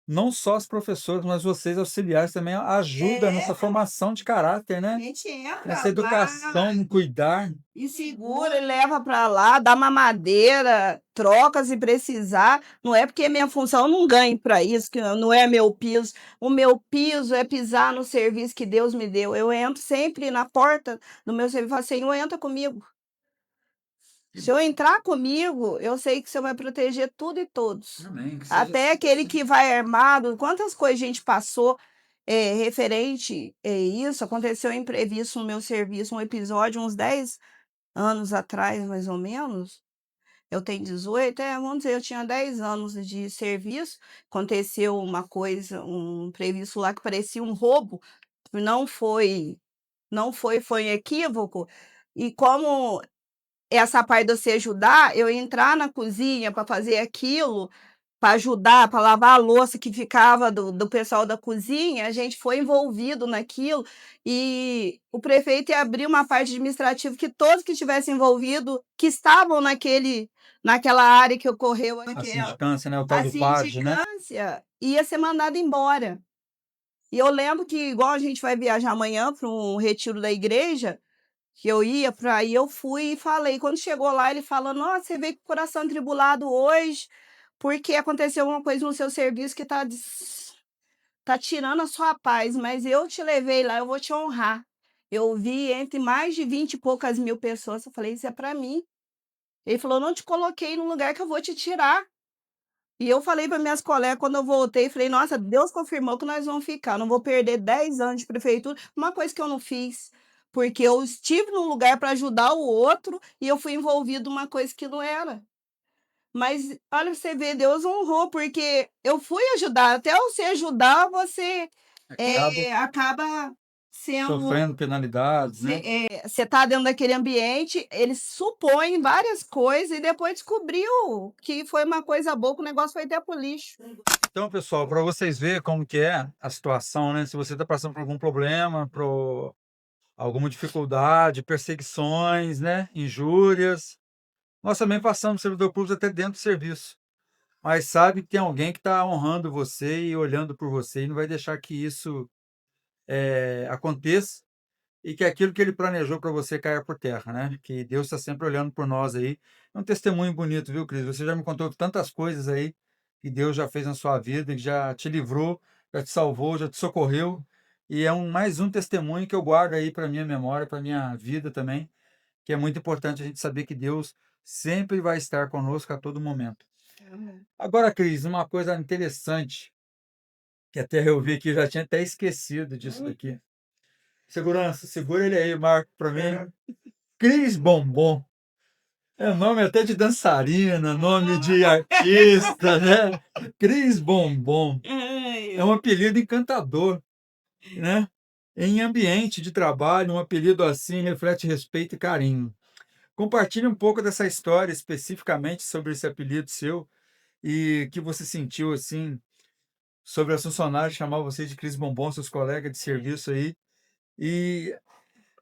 não só os professores, mas vocês auxiliares também ajudam nessa É, formação de caráter, a né, gente entra nessa lá educação, no cuidar. e segura e leva para lá, dá mamadeira, troca se precisar. Não é porque minha função eu não ganho para isso, que não é meu piso. O meu piso é pisar no serviço que Deus me deu. Eu entro sempre na porta do meu serviço e falo: "Senhor, entra comigo". Que Se eu entrar comigo, eu sei que o Senhor vai proteger tudo e todos. amém, que seja Até assim. aquele que vai armado, quantas coisas a gente passou, referente, isso, aconteceu imprevisto no meu serviço, um episódio uns 10 anos atrás, mais ou menos. Eu tenho 18, vamos dizer, eu tinha 10 anos de serviço, aconteceu uma coisa, um imprevisto lá que parecia um roubo, não foi foi um equívoco, e como essa parte de você ajudar, eu entrar na cozinha para fazer aquilo, para ajudar, para lavar a louça que ficava do pessoal da cozinha, a gente foi envolvido naquilo, e o prefeito ia abrir uma parte administrativa que todos que estivessem envolvido, que estavam naquela área que ocorreu A aquela sindicância, né, o tal a do PAD, né. sindicância, ia ser mandada embora. E eu lembro que igual a gente vai viajar amanhã para um retiro da igreja, que eu ia para aí, eu fui e falei. Quando chegou lá, ele falou: "Nossa, você veio com o coração atribulado hoje, porque aconteceu uma coisa no seu serviço que tá tirando a sua paz, mas eu te levei lá, eu vou te honrar". Eu vi entre mais de 20 e poucas mil pessoas, eu falei: "Isso é para mim". Ele falou: "Não te coloquei num lugar que eu vou te tirar". E eu falei para minhas colegas quando eu voltei, falei: "Nossa, Deus confirmou que nós vamos ficar, não vou perder 10 anos de prefeitura", uma coisa que eu não fiz, porque eu estive num lugar para ajudar o outro e eu fui envolvido numa coisa que não era. Mas olha, você vê, Deus honrou, porque eu fui ajudar, até você ajudar, você, Acaba acaba sendo sofrendo penalidades, né. você tá dentro daquele ambiente, eles supõem várias coisas e depois descobriu que foi uma coisa boa, que o negócio foi até para o lixo. Então, pessoal, para vocês verem como que é a situação, né, se você está passando por algum problema, por alguma dificuldade, perseguições, né, injúrias, nós também passamos servidor público até dentro do serviço, mas sabe que tem alguém que está honrando você e olhando por você e não vai deixar que isso, aconteça e que aquilo que ele planejou para você caia por terra, né, que Deus está sempre olhando por nós aí. É um testemunho bonito, viu, Cris? Você já me contou tantas coisas aí que Deus já fez na sua vida, que já te livrou, já te salvou, já te socorreu, e é mais um testemunho que eu guardo aí para minha memória, para minha vida também, que é muito importante a gente saber que Deus sempre vai estar conosco a todo momento. Amém. Agora, Cris, uma coisa interessante, que até eu vi aqui, eu já tinha até esquecido disso daqui. Segurança, segura ele aí, Marco, para mim. Cris Bombom. É nome até de dançarina, nome de artista, né? Cris Bombom. É um apelido encantador, né? Em ambiente de trabalho, um apelido assim reflete respeito e carinho. Compartilhe um pouco dessa história especificamente sobre esse apelido seu e que você sentiu, assim, sobre as funcionárias chamar você de Cris Bombom, seus colegas de serviço aí, e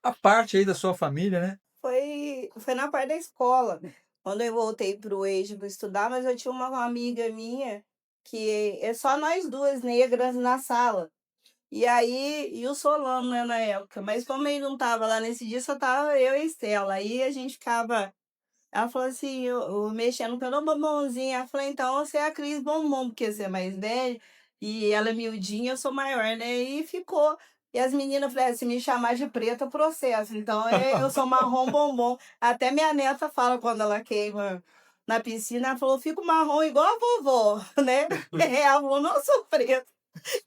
a parte aí da sua família, né? Foi na parte da escola, quando eu voltei para o eixo para estudar, mas eu tinha uma amiga minha que é só nós 2 negras na sala. E aí e o Solano, né, na época, mas como ele não estava lá nesse dia, só estava eu e a Estela, aí a gente ficava. Ela falou assim, eu mexendo pelo bombonzinho, ela falou: "Então você é a Cris Bombom, porque você é mais velha, e ela é miudinha, eu sou maior, né", e ficou. E as meninas falaram: "Se me chamar de preta, processo", então, eu sou marrom bombom. Até minha neta fala quando ela queima na piscina, ela falou: "Fico marrom igual a vovó", né. É, a avó não sou preta.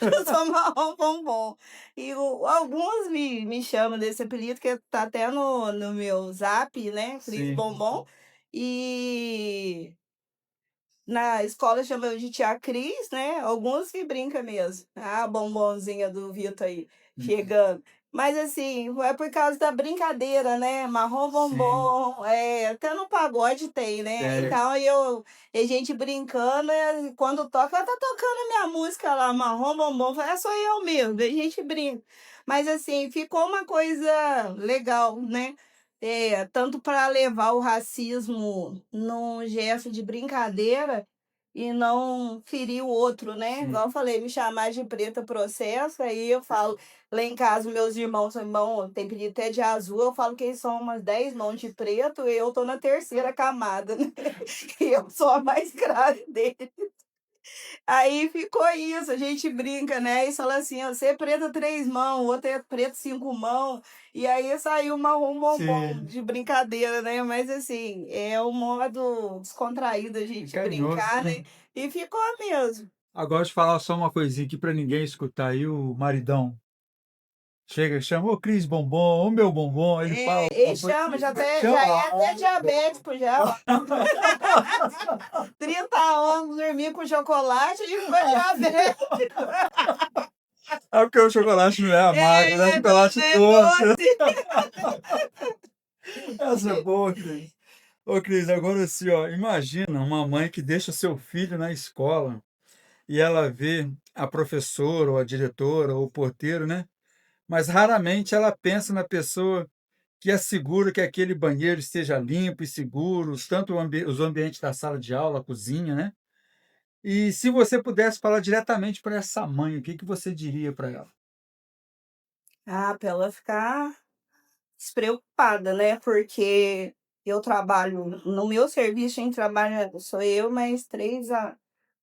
Eu sou marrom bombom. E alguns me chamam desse apelido, que tá até no meu Zap, né, Cris Sim. Bombom. E na escola chamam de tia Cris, né, alguns que brinca mesmo. "Ah, a bombonzinha do Vitor aí, chegando". Mas assim, é por causa da brincadeira, né, marrom Sim. bombom, até no pagode tem, né. É, Então e a gente brincando, quando toca: "Ela tá tocando minha música lá, marrom bombom", eu falo: "É, sou eu mesmo", daí a gente brinca. Mas assim, ficou uma coisa legal, né. Tanto para levar o racismo num gesto de brincadeira e não ferir o outro, né. sim. Igual eu falei, me chamar de preta processo, aí eu falo lá em casa meus irmãos são irmão tem apelido até de azul, eu falo que eles são umas 10 mãos de preto e eu tô na terceira camada, né, que eu sou a mais grave deles. Aí ficou isso, a gente brinca, né, e fala assim: "Ó, você é preta 3 mãos, o outro é preto 5 mãos", e aí saiu marrom bombom Sim. de brincadeira, né, mas assim, é o modo descontraído da É gente carinhoso. brincar, né, e ficou mesmo. Agora de falar só uma coisinha aqui para ninguém escutar aí, o maridão chega, chama: "Ô Cris Bombom, ô meu bombom", aí ele fala Ele alguma coisa, chama, já chama é até diabético já, ó. 30 anos, dormir com chocolate e ficou diabético. é porque o chocolate não é amargo, né, É, não chocolate é doce. doce. Essa é boa, Cris. Ô Cris, agora assim, ó, imagina uma mãe que deixa seu filho na escola e ela vê a professora ou a diretora ou o porteiro, né, mas raramente ela pensa na pessoa que assegura que aquele banheiro esteja limpo e seguro, tanto os ambientes da sala de aula, a cozinha, né. E se você pudesse falar diretamente para essa mãe, o que que você diria para ela? Ah, pra ela ficar despreocupada, né, porque eu trabalho no meu serviço, quem trabalha sou eu, mais 3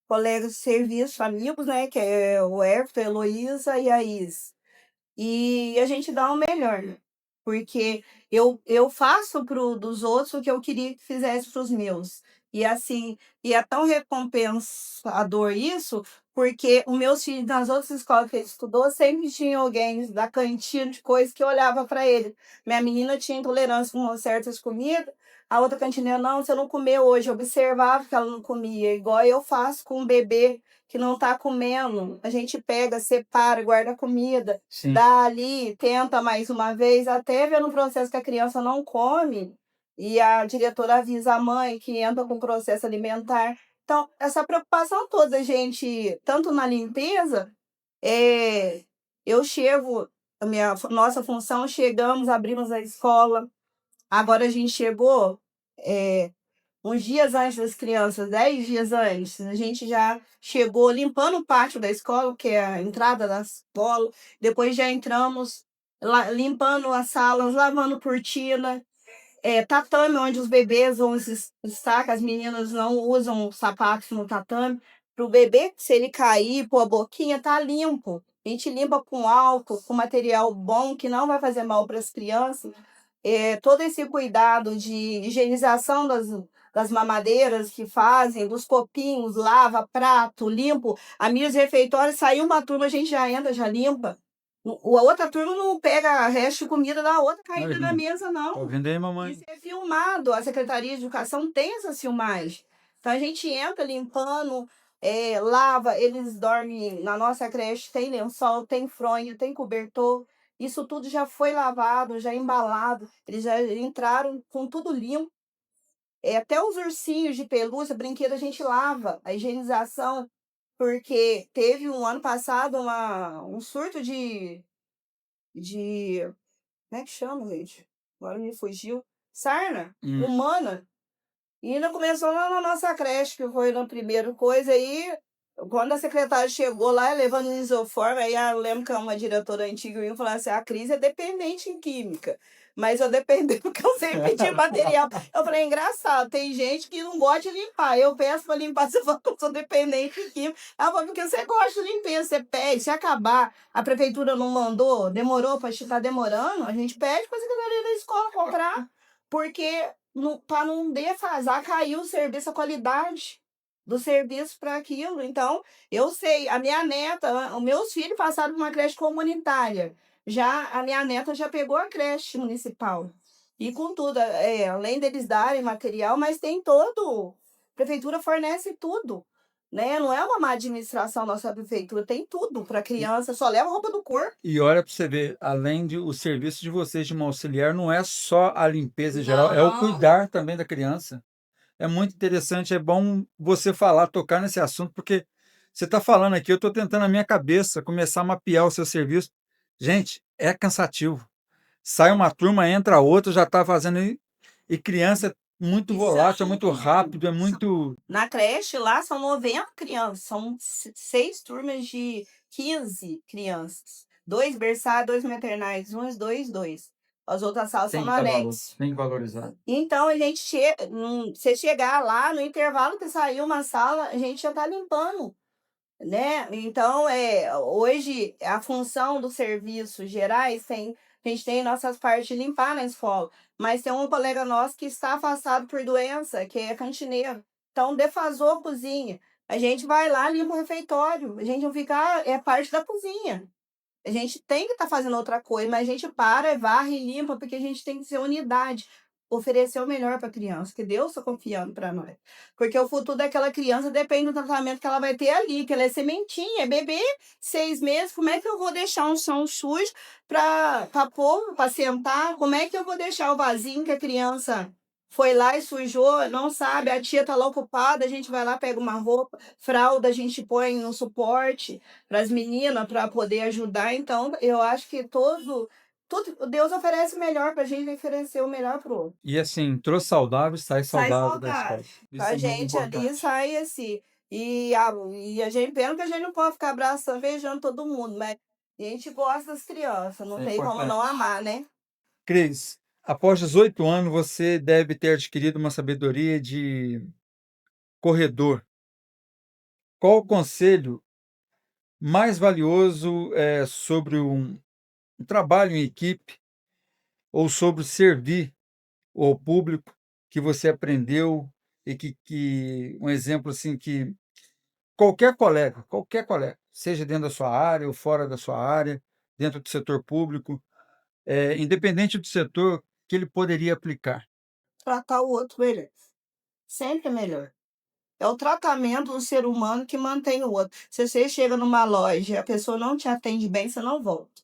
colegas de serviço, amigos, né, que é o Everton, a Heloísa e a Is. E a gente dá o melhor, né, porque eu faço dos outros o que eu queria que fizesse para os meus. E assim, e é tão recompensador isso, porque os meus filhos nas outras escolas que ele estudou, sempre tinha alguém da cantina de coisa que olhava para ele. Minha menina tinha intolerância com certas comidas, a outra cantineira: "Não, você não comeu hoje", eu observava que ela não comia, igual eu faço com o bebê que não está comendo, a gente pega, separa, guarda a comida, Sim. dá ali, tenta mais uma vez, até ver no processo que a criança não come, e a diretora avisa a mãe que entra com processo alimentar. Então, essa preocupação toda, a gente, tanto na limpeza, eu chego, nossa função, chegamos, abrimos a escola, agora a gente chegou, eh, uns dias antes das crianças, 10 dias antes, a gente já chegou limpando o pátio da escola, que é a entrada da escola, depois já entramos limpando as salas, lavando cortina, tatame onde os bebês vão estar, que as meninas não usam sapatos no tatame, para o bebê, se ele cair, pôr a boquinha, tá limpo. A gente limpa com álcool, com material bom, que não vai fazer mal para as crianças. Todo esse cuidado de higienização das mamadeiras que fazem, dos copinhos, lava prato, limpo. A minhas refeitórios, saiu uma turma, a gente já entra, já limpa. A outra turma não pega resto de comida da outra caída na Aí, mesa, tá não. ouvindo aí, Isso mamãe? é filmado, a Secretaria de Educação tem essa filmagem. Então a gente entra limpando, lava, eles dormem na nossa creche, tem lençol, tem fronha, tem cobertor, isso tudo já foi lavado, já embalado, eles já entraram com tudo limpo. Até os ursinhos de pelúcia, brinquedo, a gente lava, a higienização, porque teve um ano passado um surto de como é que chama, gente? Agora me fugiu. Sarna Hum. humana. E ainda começou lá na nossa creche, que foi na primeira coisa, aí quando a secretária chegou lá, levando o isoforme, aí eu lembro que uma diretora antiga vinha falar assim, a Cris é dependente em química, mas eu dependo porque eu sei pedir material. Eu falei, engraçado, tem gente que não gosta de limpar, eu peço para limpar, você fala que eu sou dependente em química. Ela falou, porque você gosta de limpeza, você pede, se acabar, a prefeitura não mandou, demorou, para estar demorando, a gente pede para a secretaria da escola comprar, porque para não defasar, caiu o serviço, a qualidade do serviço para aquilo. Então, eu sei, a minha neta, os meus filhos passaram por uma creche comunitária. Já a minha neta já pegou a creche municipal. E com tudo, além deles darem material, mas tem todo. A prefeitura fornece tudo. Né? Não é uma má administração nossa prefeitura, tem tudo para criança, só leva roupa do corpo. E olha para você ver, além de o serviço de vocês de uma auxiliar, não é só a limpeza em geral, é o Não. cuidar também da criança. É muito interessante, é bom você falar, tocar nesse assunto, porque você está falando aqui, eu estou tentando na minha cabeça começar a mapear o seu serviço. Gente, é cansativo. Sai uma turma, entra outra, já está fazendo. E criança é muito volátil, é muito rápido, é muito. Na creche lá são 90 crianças, são 6 turmas de 15 crianças. 2 berçários, 2 maternais, uns 2, 2. As outras salas são no anexo. Tem que valorizar. Então a gente chega, você chegar lá no intervalo que saiu uma sala, a gente já está limpando, né? Então, hoje a função dos serviços gerais a gente tem nossas partes de limpar na escola, mas tem um colega nosso que está afastado por doença, que é cantineiro. Então, defasou a cozinha. A gente vai lá, limpa o refeitório. A gente não fica, é parte da cozinha. A gente tem que estar fazendo outra coisa, mas a gente para, varre e limpa, porque a gente tem que ser unidade, oferecer o melhor para a criança, que Deus está confiando para nós. Porque o futuro daquela criança depende do tratamento que ela vai ter ali, que ela é sementinha, é bebê, 6 meses, como é que eu vou deixar um chão sujo para pôr, para sentar? Como é que eu vou deixar o vasinho que a criança foi lá e sujou, não sabe, a tia está lá ocupada, a gente vai lá, pega uma roupa, fralda, a gente põe no suporte, para as meninas, para poder ajudar. Então, eu acho que tudo Deus oferece o melhor para a gente oferecer o melhor para o outro. E assim, entrou saudável, sai Sai saudável da escola. saudável. Isso A é muito gente ali importante. sai assim. E a gente pena que a gente não pode ficar abraçando, beijando todo mundo, mas a gente gosta das crianças, não É tem como não importante. amar, né? Cris, após 18 anos, você deve ter adquirido uma sabedoria de corredor. Qual o conselho mais valioso sobre um trabalho em equipe ou sobre servir ao público que você aprendeu e que um exemplo assim que qualquer colega, seja dentro da sua área ou fora da sua área, dentro do setor público, independente do setor, que ele poderia aplicar. Tratar o outro melhor. Sempre é melhor. É o tratamento do ser humano que mantém o outro. Se você chega numa loja e a pessoa não te atende bem, você não volta.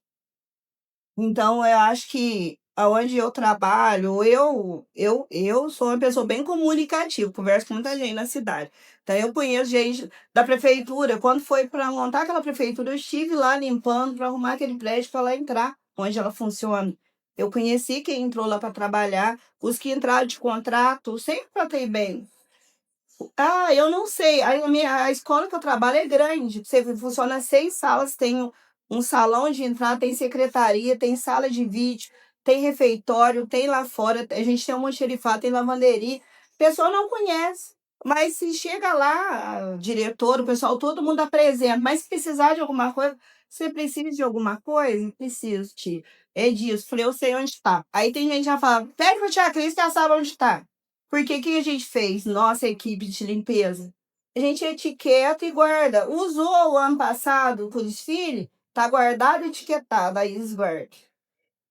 Então, eu acho que aonde eu trabalho, eu sou uma pessoa bem comunicativa, converso com muita gente na cidade. Então, eu conheço gente da prefeitura. Quando foi para montar aquela prefeitura, eu estive lá limpando para arrumar aquele prédio para ela entrar, onde ela funciona. Eu conheci quem entrou lá para trabalhar, os que entraram de contrato, sempre tratei bem. Ah, eu não sei. A escola que eu trabalho é grande. Você funciona 6 salas, tem um salão de entrada, tem secretaria, tem sala de vídeo, tem refeitório, tem lá fora, a gente tem um almoxarifado, tem lavanderia. A pessoa não conhece. Mas se chega lá, a diretor, o pessoal, todo mundo apresenta. Mas se precisar de alguma coisa, você precisa de alguma coisa? Preciso, tia. É disso. Falei, eu sei onde está. Aí tem gente que já fala, pede pra tia Cris que ela sabe onde está. Porque o que a gente fez, nossa equipe de limpeza? A gente etiqueta e guarda. Usou o ano passado para o desfile, tá guardado e etiquetado, aí eles guardam.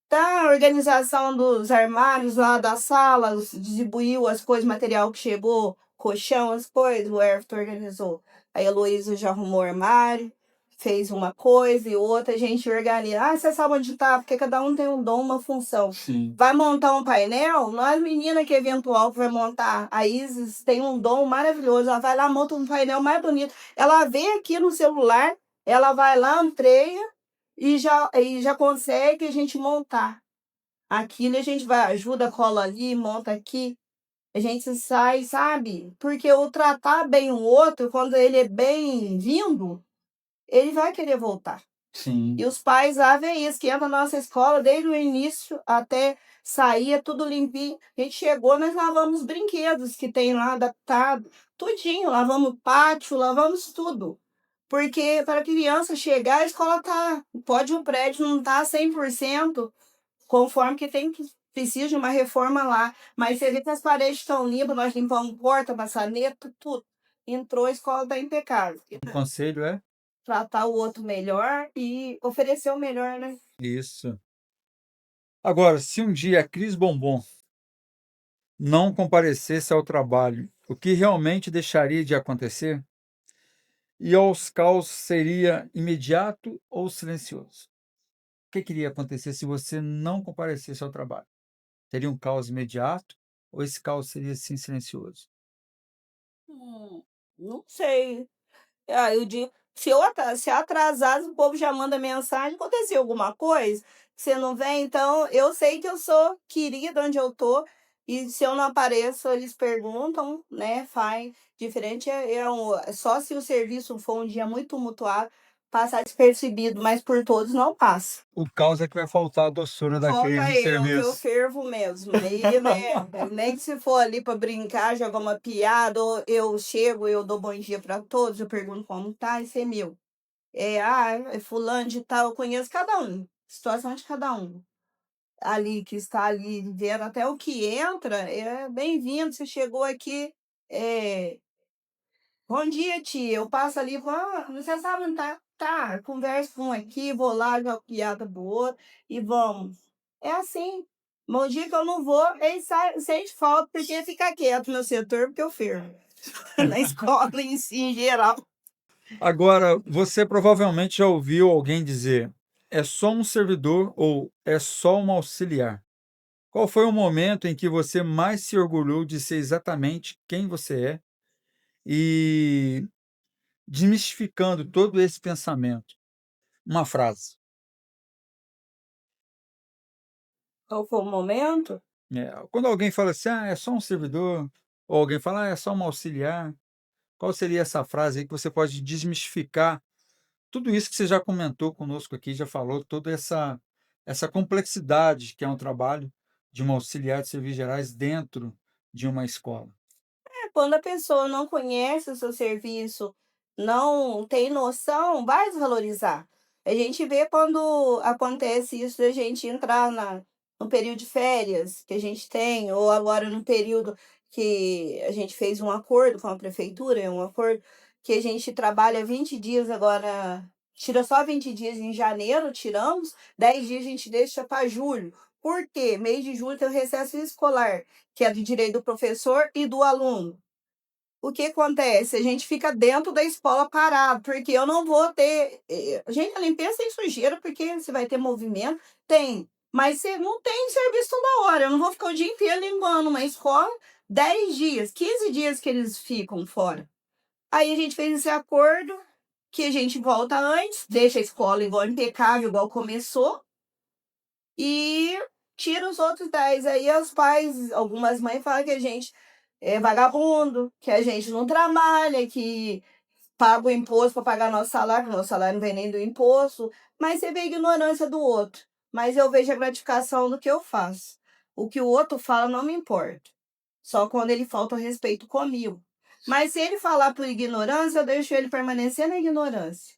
Tá, a organização dos armários lá da sala, distribuiu as coisas, material que chegou, colchão, as coisas, o Everton organizou. Aí a Heloísa já arrumou o armário, fez uma coisa e outra, a gente organiza. Ah, você sabe onde está? Porque cada um tem um dom, uma função. Sim. Vai montar um painel, nós, menina que é eventual que vai montar, a Isis tem um dom maravilhoso, ela vai lá, monta um painel mais bonito. Ela vem aqui no celular, ela vai lá, amplia e já consegue a gente montar. Aquilo a gente vai, ajuda, cola ali, monta aqui. A gente sai, sabe? Porque o tratar bem o outro, quando ele é bem-vindo, ele vai querer voltar. Sim. E os pais lá veem isso, que entra na nossa escola, desde o início até sair, é tudo limpinho. A gente chegou, nós lavamos os brinquedos que tem lá adaptado, tudinho, lavamos o pátio, lavamos tudo. Porque para a criança chegar, a escola tá, pode o prédio não tá 100%, conforme que tem que precisa de uma reforma lá, mas você vê que as paredes estão limpas, nós limpamos porta, maçaneta, tudo. Entrou, a escola está impecável. O conselho é Tratar o outro melhor e oferecer o melhor, né? isso. Agora, se um dia a Cris Bombom não comparecesse ao trabalho, o que realmente deixaria de acontecer? E aos caos seria imediato ou silencioso? O que iria acontecer se você não comparecesse ao trabalho? Teria um caos imediato ou esse caos seria assim silencioso? Não sei. Ah, eu digo, se atrasasse, o povo já manda mensagem, aconteceu alguma coisa, você não vem, então eu sei que eu sou querida onde eu tô, e se eu não apareço, eles perguntam, né, faz. Diferente é só se o serviço for um dia muito tumultuado, passar despercebido, mas por todos não passa. O caos é que vai faltar a doçura da Cris Falta no eu, que eu serviço. fervo mesmo. Aí, né, nem que se for ali para brincar, jogar uma piada, ou eu chego, eu dou bom dia para todos, eu pergunto como tá, isso é meu. É fulano de tal, eu conheço cada um, situação de cada um. Ali, que está ali vendo até o que entra, é bem-vindo, você chegou aqui, é, bom dia, tia. Eu passo ali, você sabe onde tá? Tá, converso com um aqui, vou lá, jogo piada pro outro e vamos. É assim. Bom dia que eu não vou, eles sente falta porque fica quieto no meu setor, porque eu fervo. Na escola em si, em geral. Agora, você provavelmente já ouviu alguém dizer: é só um servidor ou é só um auxiliar. Qual foi o momento em que você mais se orgulhou de ser exatamente quem você é e desmistificando todo esse pensamento? Uma frase. Qual foi o momento? Quando alguém fala assim, é só um servidor, ou alguém fala, é só um auxiliar, qual seria essa frase aí que você pode desmistificar tudo isso que você já comentou conosco aqui, já falou, toda essa complexidade que é um trabalho de um auxiliar de serviços gerais dentro de uma escola? Quando a pessoa não conhece o seu serviço, não tem noção, vai desvalorizar. A gente vê quando acontece isso da gente entrar no período de férias que a gente tem, ou agora no período que a gente fez um acordo com a prefeitura, é um acordo que a gente trabalha 20 dias agora, tira só 20 dias em janeiro, tiramos, 10 dias a gente deixa para julho. Por quê? Mês de julho tem o recesso escolar, que é do direito do professor e do aluno. O que acontece? A gente fica dentro da escola parado, porque eu não vou ter. Gente, a limpeza tem sujeira, porque você vai ter movimento? Tem. Mas você não tem serviço toda hora. Eu não vou ficar o dia inteiro limpando uma escola, 10 dias, 15 dias que eles ficam fora. Aí a gente fez esse acordo que a gente volta antes, deixa a escola igual impecável, igual começou, e tira os outros 10. Aí os pais, algumas mães falam que a gente é vagabundo, que a gente não trabalha, que paga o imposto para pagar nosso salário não vem nem do imposto, mas você vê a ignorância do outro. Mas eu vejo a gratificação do que eu faço. O que o outro fala não me importa. Só quando ele falta o respeito comigo. Mas se ele falar por ignorância, eu deixo ele permanecer na ignorância.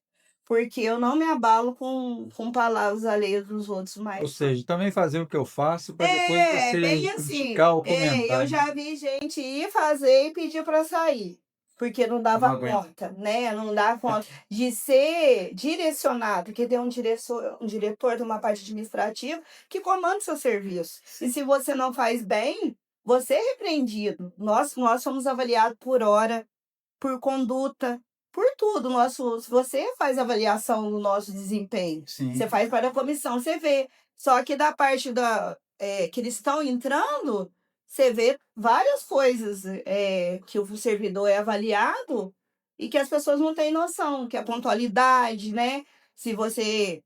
Porque eu não me abalo com palavras alheias dos outros, Ou mas seja, também fazer o que eu faço para depois bem você assim. criticar ou Eu comentar, né? já vi gente ir fazer e pedir para sair, porque não Eu não dava aguento. conta, né? Não dá conta de ser direcionado, porque tem um diretor de uma parte administrativa que comanda o seu serviço. E se você não faz bem, você é repreendido. Nós somos avaliados por hora, por conduta. por tudo. Se você faz avaliação do nosso desempenho, Sim. você faz para a comissão, você vê. Só que da parte que eles estão entrando, você vê várias coisas que o servidor é avaliado e que as pessoas não têm noção, que é a pontualidade, né? Se você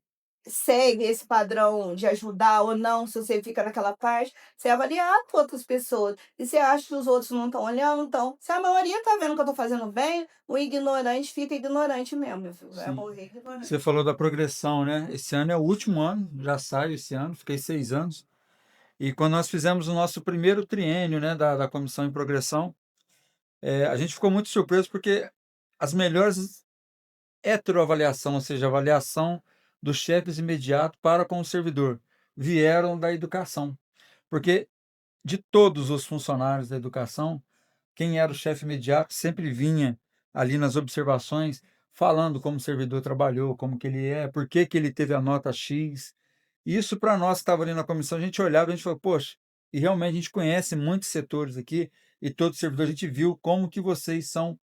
segue esse padrão de ajudar ou não, se você fica naquela parte, você é avaliado por outras pessoas. E você acha que os outros não estão olhando, então, se a maioria está vendo que eu estou fazendo bem, o ignorante fica ignorante mesmo, meu filho. Vai Sim. morrer ignorante. Você falou da progressão, né? Esse ano é o último ano, já saio esse ano, fiquei 6 anos. E quando nós fizemos o nosso primeiro triênio, né, da comissão em progressão, a gente ficou muito surpreso porque as melhores heteroavaliação, ou seja, avaliação dos chefes imediato para com o servidor, vieram da educação. Porque de todos os funcionários da educação, quem era o chefe imediato sempre vinha ali nas observações falando como o servidor trabalhou, como que ele é, por que que ele teve a nota X. Isso para nós que estava ali na comissão, a gente olhava e a gente falou, poxa, e realmente a gente conhece muitos setores aqui e todo servidor, a gente viu como que vocês são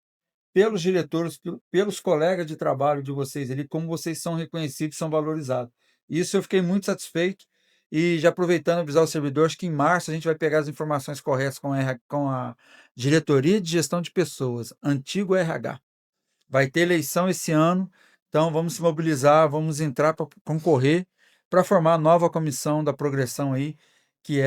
pelos diretores, pelos colegas de trabalho de vocês ali, como vocês são reconhecidos, são valorizados. Isso eu fiquei muito satisfeito e já aproveitando avisar o servidor, acho que em março a gente vai pegar as informações corretas com a Diretoria de Gestão de Pessoas, antigo RH. Vai ter eleição esse ano, então vamos se mobilizar, vamos entrar para concorrer para formar a nova comissão da progressão aí, que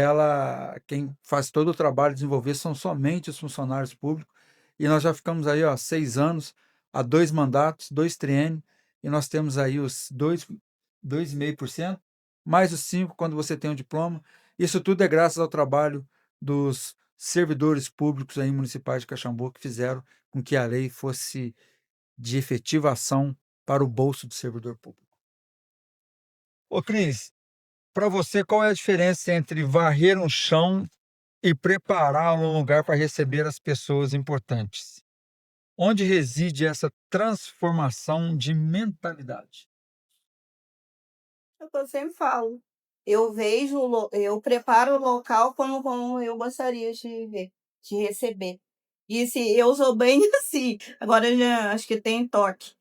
quem faz todo o trabalho de desenvolver são somente os funcionários públicos, e nós já ficamos aí, ó, 6 anos, há 2 mandatos, 2 triênios, e nós temos aí os 2,5%, mais os 5% quando você tem um diploma. Isso tudo é graças ao trabalho dos servidores públicos aí municipais de Caxambu que fizeram com que a lei fosse de efetiva ação para o bolso do servidor público. Ô, Cris, para você, qual é a diferença entre varrer um chão e preparar um lugar para receber as pessoas importantes? Onde reside essa transformação de mentalidade? É o que eu sempre falo. Eu preparo o local como eu gostaria de ver, de receber. E se eu sou bem assim, agora eu já acho que tem toque.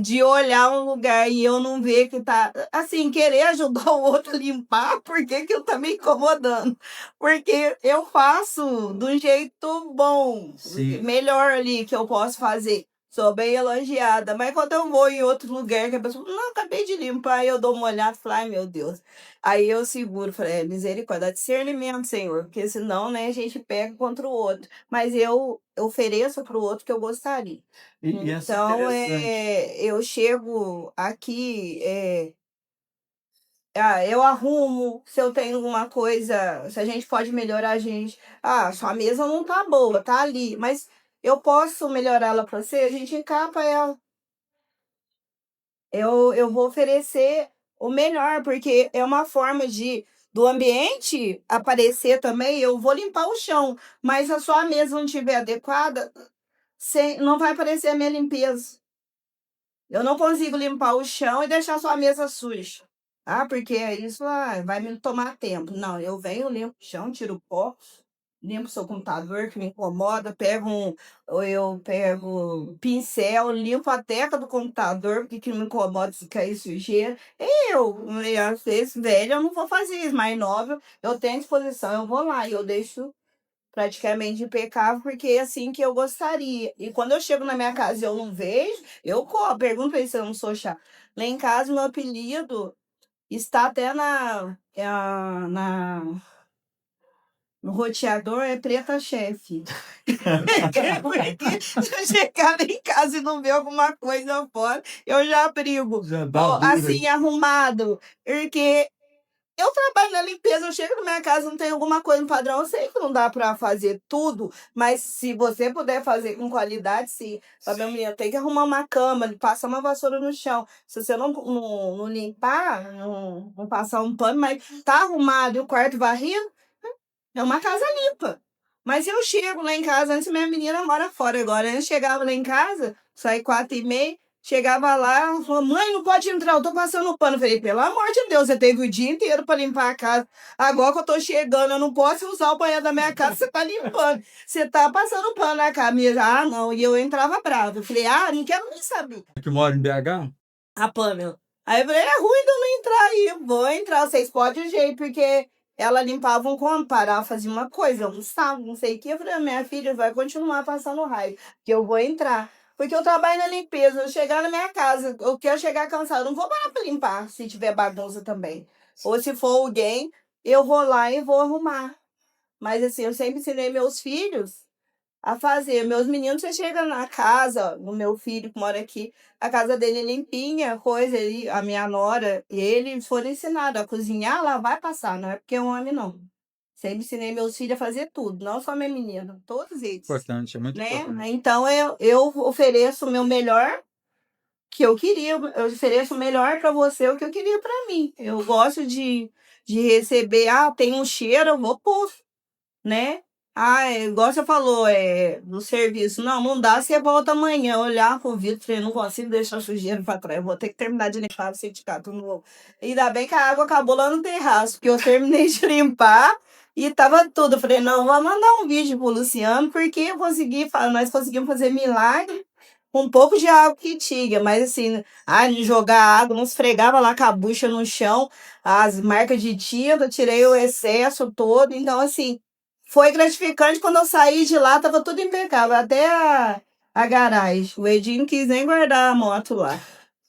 De olhar um lugar e eu não ver que tá assim, querer ajudar o outro a limpar, por que que eu tá me incomodando? Porque eu faço do jeito bom, Sim. melhor ali que eu posso fazer. Sou bem elogiada, mas quando eu vou em outro lugar que a pessoa, não, acabei de limpar, eu dou uma olhada e falo, ai meu Deus. Aí eu seguro, falei, misericórdia, dá discernimento, Senhor, porque senão, né, a gente pega contra o outro. Mas eu ofereço para o outro que eu gostaria. E essa é Então, interessante. eu chego aqui, eu arrumo, se eu tenho alguma coisa, se a gente pode melhorar a gente. Ah, sua mesa não tá boa, tá ali, mas eu posso melhorar ela para você? A gente encapa ela. Eu vou oferecer o melhor, porque é uma forma do ambiente aparecer também. Eu vou limpar o chão, mas se a sua mesa não estiver adequada, não vai aparecer a minha limpeza. Eu não consigo limpar o chão e deixar sua mesa suja. Ah, porque isso vai me tomar tempo. Não, eu venho, limpo o chão, tiro o pó, limpo o seu computador que me incomoda, ou eu pego pincel, limpo a tecla do computador, porque que me incomoda se cair sujeira. Às vezes, velha, eu não vou fazer isso, mas nova, eu tenho disposição, eu vou lá e eu deixo praticamente impecável, porque é assim que eu gostaria. E quando eu chego na minha casa e eu não vejo, eu pergunto pra ele se eu não sou chata. Lá em casa, meu apelido está até no roteador, é Preta Chefe. Porque se eu chegar em casa e não ver alguma coisa fora, eu já brigo. Já dá Assim, arrumado. Porque eu trabalho na limpeza, eu chego na minha casa, não tem alguma coisa no padrão, eu sei que não dá para fazer tudo, mas se você puder fazer com qualidade, sim. Sabe, minha menina, tem que arrumar uma cama, passar uma vassoura no chão. Se você não limpar, não passar um pano, mas tá arrumado e o quarto varrido, é uma casa limpa. Mas eu chego lá em casa, antes minha menina mora fora agora, eu chegava lá em casa, saí 4h30, Chegava lá, ela falou, mãe, não pode entrar, eu tô passando pano. Eu falei, pelo amor de Deus, você teve o dia inteiro para limpar a casa. Agora que eu tô chegando, eu não posso usar o banheiro da minha casa, você tá limpando. Você tá passando pano na camisa. Ah, não. E eu entrava brava. Eu falei, não quero nem saber. Que mora em BH? A Pamela. Aí eu falei, é ruim de eu não entrar aí. Vou entrar, vocês podem jeito, porque ela limpava um quando parar, fazia uma coisa, eu almoçava, não sei o que. Eu falei, minha filha vai continuar passando raiva, que eu vou entrar. Porque eu trabalho na limpeza, eu chegar na minha casa, eu quero chegar cansada, eu não vou parar pra limpar se tiver bagunça também. Ou se for alguém, eu vou lá e vou arrumar. Mas assim, eu sempre ensinei meus filhos a fazer. Meus meninos, você chega na casa, o meu filho que mora aqui, a casa dele é limpinha, coisa, a minha nora, e eles foram ensinados a cozinhar, lá vai passar, não é porque é um homem, não. Sempre ensinei meus filhos a fazer tudo, não só minha menina, todos eles, Importante, é muito né? importante. Então eu ofereço o meu melhor que eu queria, eu ofereço o melhor para você, o que eu queria para mim. Eu gosto de receber, tem um cheiro, eu vou pôr, né? Igual você falou, no serviço. Não, não dá, você volta amanhã. Olhar pro vidro, falei, não consigo deixar sujeira pra trás. Vou ter que terminar de limpar o sindicato. Não vou. Ainda bem que a água acabou lá no terraço, porque eu terminei de limpar e tava tudo. Eu falei, não, vou mandar um vídeo pro Luciano, porque nós conseguimos fazer milagre com um pouco de água que tinha. Mas assim, de jogar água, não esfregava lá com a bucha no chão, as marcas de tinta, tirei o excesso todo. Então, assim, foi gratificante quando eu saí de lá, tava tudo impecável, até a garagem. O Edinho não quis nem guardar a moto lá.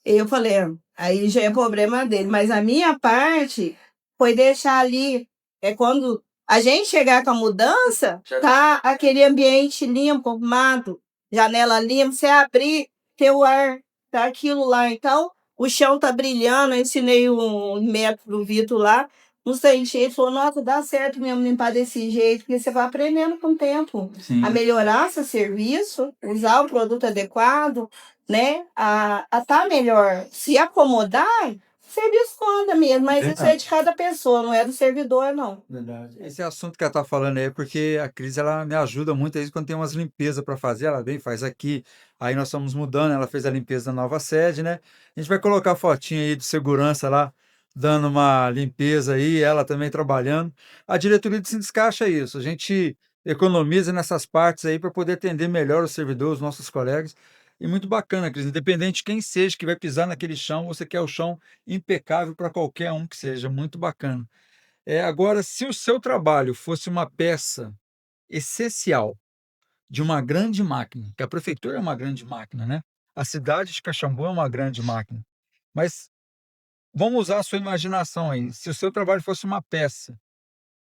Eu falei, aí já é problema dele. Mas a minha parte foi deixar ali, quando a gente chegar com a mudança, tá aquele ambiente limpo, arrumado, janela limpa, você abrir, ter o ar, tá aquilo lá. Então, o chão tá brilhando, eu ensinei um método do Vitor lá, não sei, ele falou, nossa, dá certo mesmo limpar desse jeito, porque você vai aprendendo com o tempo a melhorar seu serviço, usar o produto adequado, né? A tá melhor. Se acomodar, o serviço conta mesmo, mas isso é de cada pessoa, não é do servidor, não. Verdade. Esse assunto que ela está falando aí é porque a Cris ela me ajuda muito aí quando tem umas limpezas para fazer. Ela vem, faz aqui. Aí nós estamos mudando. Ela fez a limpeza da nova sede, né? A gente vai colocar a fotinha aí de segurança lá, dando uma limpeza aí. Ela também trabalhando. A diretoria de Sindicaixa é isso. A gente economiza nessas partes aí para poder atender melhor os servidores, os nossos colegas. E muito bacana, Cris. Independente de quem seja que vai pisar naquele chão, você quer o chão impecável para qualquer um que seja. Muito bacana. Agora, se o seu trabalho fosse uma peça essencial de uma grande máquina, que a prefeitura é uma grande máquina, né? A cidade de Caxambu é uma grande máquina. Mas vamos usar a sua imaginação aí. Se o seu trabalho fosse uma peça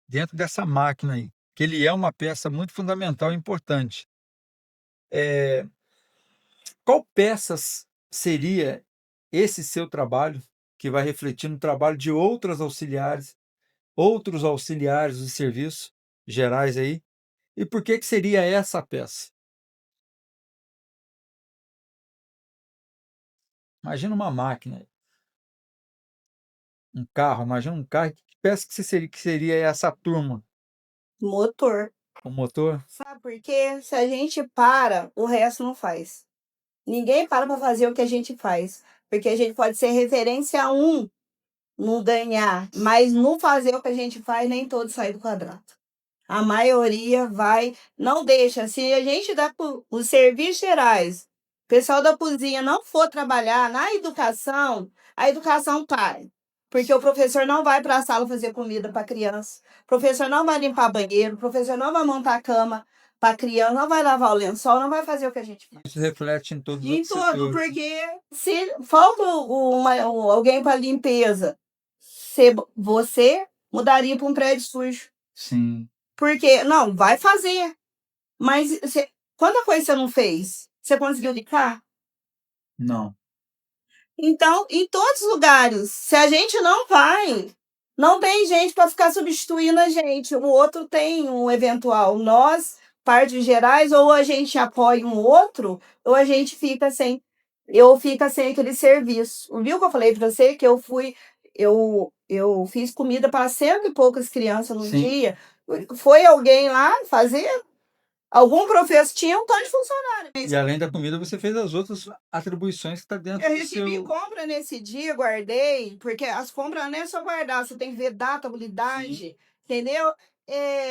dentro dessa máquina aí, que ele é uma peça muito fundamental e importante, qual peças seria esse seu trabalho que vai refletir no trabalho de outros auxiliares de serviço gerais aí? E por que que seria essa peça? Imagina uma máquina, um carro, imagina um carro, que peça que seria essa turma? Motor. O motor? Sabe por quê? Se a gente para, o resto não faz. Ninguém para para fazer o que a gente faz. Porque a gente pode ser referência um no ganhar, mas no fazer o que a gente faz, nem todos saem do quadrado. A maioria vai, não deixa. Se a gente dá os serviços gerais, o pessoal da cozinha não for trabalhar na educação, a educação para. Porque o professor não vai para a sala fazer comida para a criança, o professor não vai limpar banheiro, o professor não vai montar a cama para a criança, não vai lavar o lençol, não vai fazer o que a gente faz. Isso reflete em todos os Em outros tudo, setores. porque se falta alguém para limpeza, você mudaria para um prédio sujo. Sim, Porque, não, vai fazer. Mas quanta coisa você não fez? Você conseguiu limpar? não. Então, em todos os lugares, se a gente não vai, não tem gente para ficar substituindo a gente. O outro tem um eventual. Nós, partes gerais, ou a gente apoia um outro, ou a gente fica sem. Eu fico sem aquele serviço. Viu que eu falei para você que eu fiz comida para cento e poucas crianças no Sim. dia? Foi alguém lá fazer? Algum professor tinha um tanto de funcionário, E além da comida, você fez as outras atribuições que está dentro eu do recebi seu. compra nesse dia, guardei, porque as compras não é só guardar, você tem que ver data, Sim, validade, entendeu?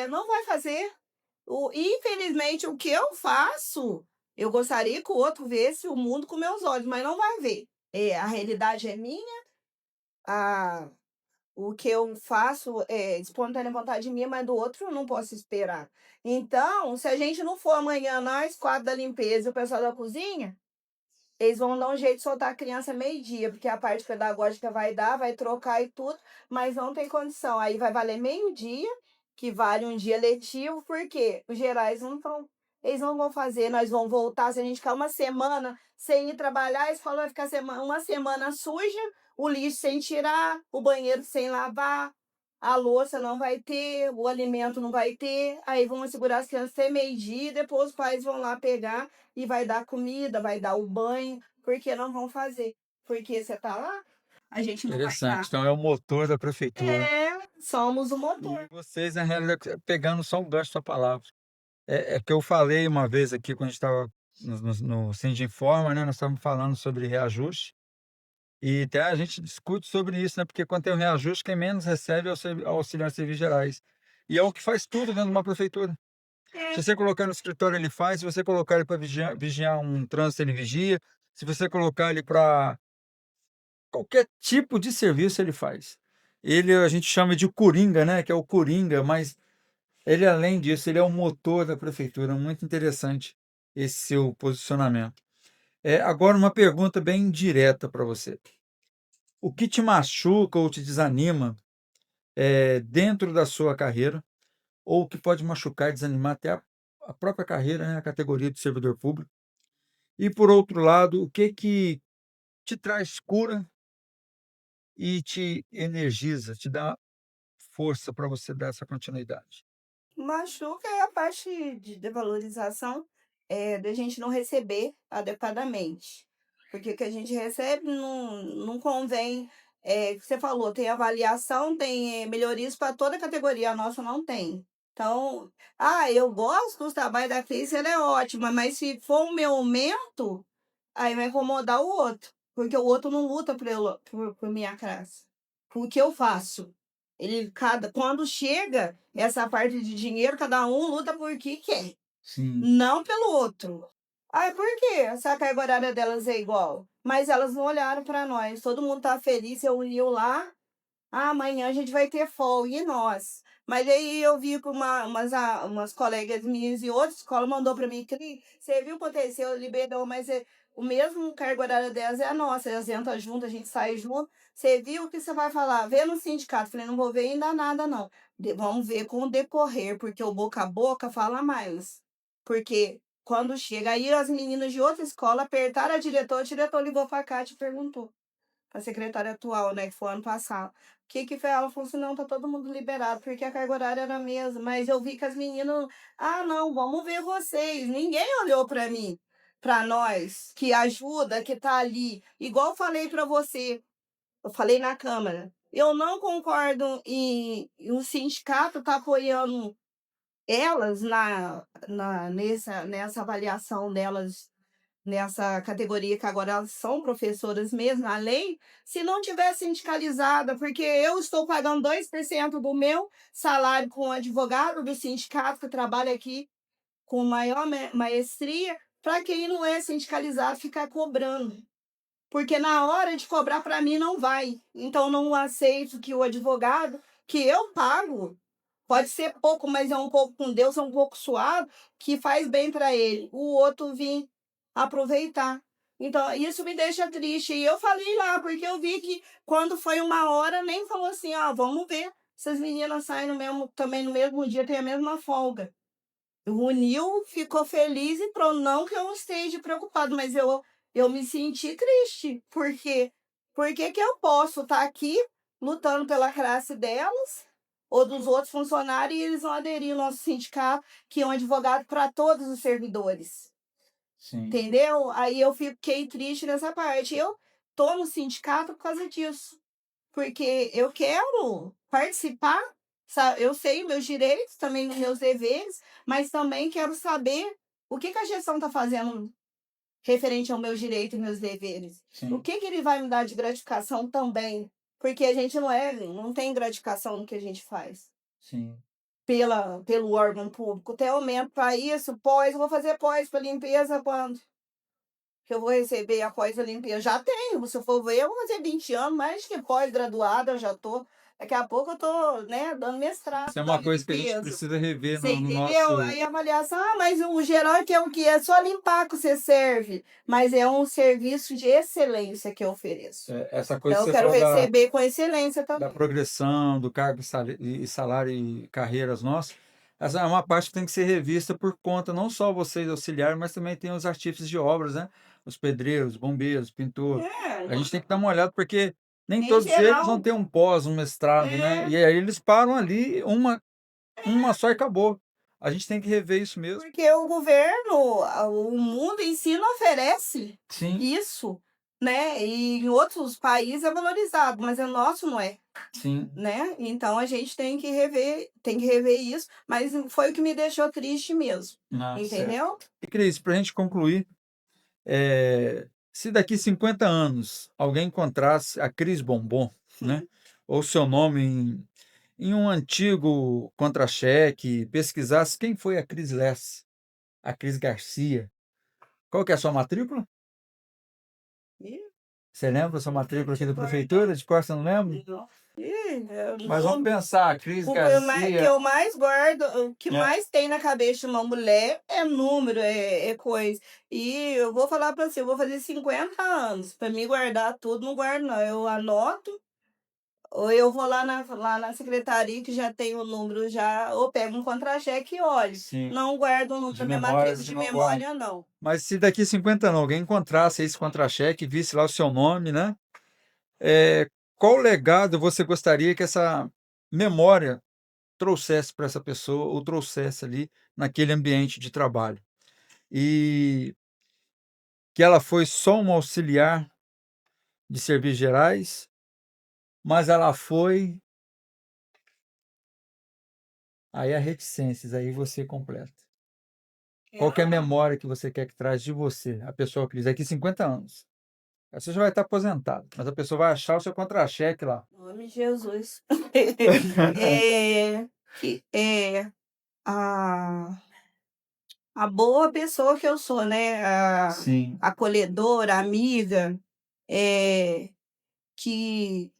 Não vai fazer. Infelizmente, o que eu faço, eu gostaria que o outro visse o mundo com meus olhos, mas não vai ver. A realidade é minha, a o que eu faço é de espontânea vontade minha, mas do outro eu não posso esperar. Então, se a gente não for amanhã, nós 4 da limpeza e o pessoal da cozinha, eles vão dar um jeito de soltar a criança meio-dia, porque a parte pedagógica vai dar, vai trocar e tudo, mas não tem condição. Aí vai valer meio-dia, que vale um dia letivo, porque os gerais não estão. Eles não vão fazer, nós vamos voltar. Se a gente ficar uma semana sem ir trabalhar, a escola vai ficar uma semana suja, o lixo sem tirar, o banheiro sem lavar, a louça não vai ter, o alimento não vai ter. Aí vamos segurar as crianças até meio-dia, depois os pais vão lá pegar e vai dar comida, vai dar o banho, porque não vão fazer. Porque você tá lá, a gente não vai interessante. estar. Então é o motor da prefeitura. Somos o E motor. vocês, na realidade, pegando só um gancho da sua palavra, é que eu falei uma vez aqui quando a gente estava no Sindinforma, né? Nós estávamos falando sobre reajuste. E até a gente discute sobre isso, né? Porque quando tem o reajuste, quem menos recebe é o auxiliar de serviços gerais. E é o que faz tudo dentro de uma prefeitura. Se É, você colocar no escritório, ele faz. Se você colocar ele para vigiar um trânsito, ele vigia. Se você colocar ele para qualquer tipo de serviço, ele faz. Ele a gente chama de coringa, né? Que é o coringa, mas ele, além disso, ele é o motor da prefeitura. Muito interessante esse seu posicionamento. Agora, uma pergunta bem direta para você. O que te machuca ou te desanima dentro da sua carreira, ou que pode machucar e desanimar até a própria carreira, né, a categoria de servidor público? E, por outro lado, o que te traz cura e te energiza, te dá força para você dar essa continuidade? machuca é a parte de devalorização, da gente não receber adequadamente. Porque o que a gente recebe não convém. Você falou, tem avaliação, tem melhorias para toda categoria, a nossa não tem. Então, eu gosto do trabalho da Cris, ela é ótima, mas se for o meu aumento, aí vai incomodar o outro, porque o outro não luta por minha classe. Por que eu faço? Quando chega essa parte de dinheiro, cada um luta por que quer, Sim, não pelo outro. Por quê? Se a carga horária delas é igual. Mas elas não olharam para nós. Todo mundo tá feliz, se uniu lá. Amanhã a gente vai ter folga, e nós? Mas aí eu vi que umas colegas minhas e outra escola mandou para mim, Cris, você viu o que aconteceu, liberou, mas o mesmo cargo horário delas é a nossa, elas entram junto, a gente sai junto. Você viu o que você vai falar? Vê no sindicato. Falei, não vou ver ainda nada, não. Vamos ver com o decorrer, porque o boca a boca fala mais. Porque quando chega aí, as meninas de outra escola apertaram a diretor ligou para a Cátia e perguntou a secretária atual, né, que foi ano passado. O que foi? Ela falou assim: "Não, tá todo mundo liberado, porque a carga horária era a mesma". Mas eu vi que as meninas: "Ah, não, vamos ver vocês". Ninguém olhou para mim, para nós, que ajuda, que tá ali. Igual eu falei para você, eu falei na Câmara, eu não concordo em o sindicato tá apoiando elas nessa avaliação delas nessa categoria que agora elas são professoras mesmo, na lei, se não tiver sindicalizada, porque eu estou pagando 2% do meu salário com o advogado do sindicato que trabalha aqui com maior maestria, para quem não é sindicalizado ficar cobrando. Porque na hora de cobrar para mim não vai. Então não aceito que o advogado que eu pago pode ser pouco, mas é um pouco com Deus, é um pouco suado, que faz bem para ele. O outro vir aproveitar. Então, isso me deixa triste. E eu falei lá, porque eu vi que quando foi uma hora, nem falou assim: vamos ver se as meninas saem também no mesmo dia, tem a mesma folga. Uniu, ficou feliz e pronto. Não que eu não esteja preocupado, mas eu me senti triste. Por que eu posso estar aqui lutando pela classe delas ou dos outros funcionários e eles vão aderir ao nosso sindicato, que é um advogado para todos os servidores? sim. Entendeu? Aí eu fiquei triste nessa parte. Eu tô no sindicato por causa disso, porque eu quero participar Eu sei meus direitos, também meus deveres, mas também quero saber o que que a gestão está fazendo referente ao meus direitos e meus deveres. O Sim, que que ele vai me dar de gratificação também, porque a gente não tem gratificação no que a gente faz. sim. Pelo órgão público, tem aumento para isso, pós, eu vou fazer pós para limpeza quando? Que eu vou receber após a limpeza. Já tenho, se eu for ver, eu vou fazer 20 anos, mais que pós-graduada eu já tô. Daqui a pouco eu tô, né, dando mestrado Isso é da uma coisa que a gente limpeza. precisa rever Você no entendeu? nosso. Aí a avaliação, mas o geral que é o que? É só limpar que você serve, mas é um serviço de excelência que eu ofereço. Essa coisa Então que eu você quero falou receber com excelência da também. progressão, do cargo e salário e carreiras nossas, essa é uma parte que tem que ser revista por conta, não só vocês auxiliares, mas também tem os artífices de obras, né? Os pedreiros, bombeiros, pintor. É, A gente tem que dar uma olhada, porque nem em todos eles vão geral, ter um pós, um mestrado, né? é. E aí eles param ali, uma só e acabou. A gente tem que rever isso mesmo. Porque o governo, o mundo em si não oferece Sim, isso, né? E em outros países é valorizado, mas o nosso não é, sim. né? Então a gente tem que rever isso, mas foi o que me deixou triste mesmo, Ah, certo. entendeu? E Cris, para a gente concluir, se daqui 50 anos alguém encontrasse a Cris Bombom, né? Ou seu nome em um antigo contra-cheque, pesquisasse quem foi a Cris Less, a Cris Garcia, qual que é a sua matrícula? Ih, Você lembra a sua matrícula aqui da cor prefeitura? De cor você não lembra? não. Ih, Mas vamos pensar, Cris que Garcia. eu mais guardo, o que É, mais tem na cabeça de uma mulher é número, é coisa. E eu vou falar para você, eu vou fazer 50 anos. Para mim guardar tudo, não guardo, não. Eu anoto, ou eu vou lá na secretaria que já tem o número, já, ou pego um contra-cheque e olho. sim, Não guardo o número de da minha memória matrícula você de não guarda. memória, não. Mas se daqui 50 anos alguém encontrasse esse contra-cheque e visse lá o seu nome, né? É, qual legado você gostaria que essa memória trouxesse para essa pessoa ou trouxesse ali naquele ambiente de trabalho? E que ela foi só uma auxiliar de serviços gerais, mas ela foi. Aí a reticências, aí você completa. Qual que é a Ela, memória que você quer que traz de você? A pessoa que diz daqui 50 anos. Você já vai estar aposentado, mas a pessoa vai achar o seu contra-cheque lá. em nome de Jesus. É, é a a boa pessoa que eu sou, né, a Sim, acolhedora, amiga, que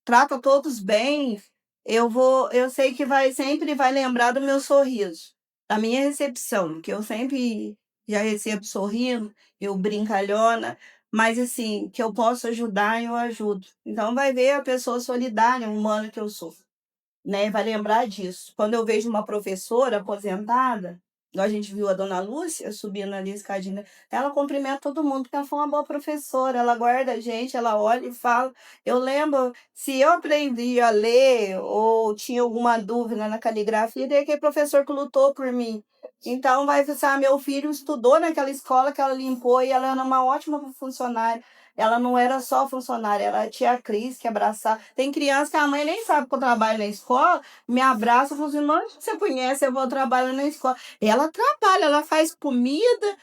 trata todos bem, eu sei que sempre vai lembrar do meu sorriso, da minha recepção, que eu sempre já recebo sorrindo, eu brincalhona, mas assim, que eu posso ajudar, eu ajudo. Então vai ver a pessoa solidária, humana que eu sou. Né, vai lembrar disso. Quando eu vejo uma professora aposentada, igual a gente viu a dona Lúcia subindo ali a escadinha, ela cumprimenta todo mundo, porque ela foi uma boa professora, ela guarda a gente, ela olha e fala. Eu lembro, se eu aprendi a ler ou tinha alguma dúvida na caligrafia, tem aquele professor que lutou por mim. Então vai pensar, meu filho estudou naquela escola que ela limpou e ela era uma ótima funcionária. Ela não era só funcionária, ela era a tia Cris que abraçava. Tem criança que a mãe nem sabe que eu trabalho na escola, me abraça e fala assim: mãe, você conhece, eu vou trabalhar na escola. Ela trabalha, ela faz comida,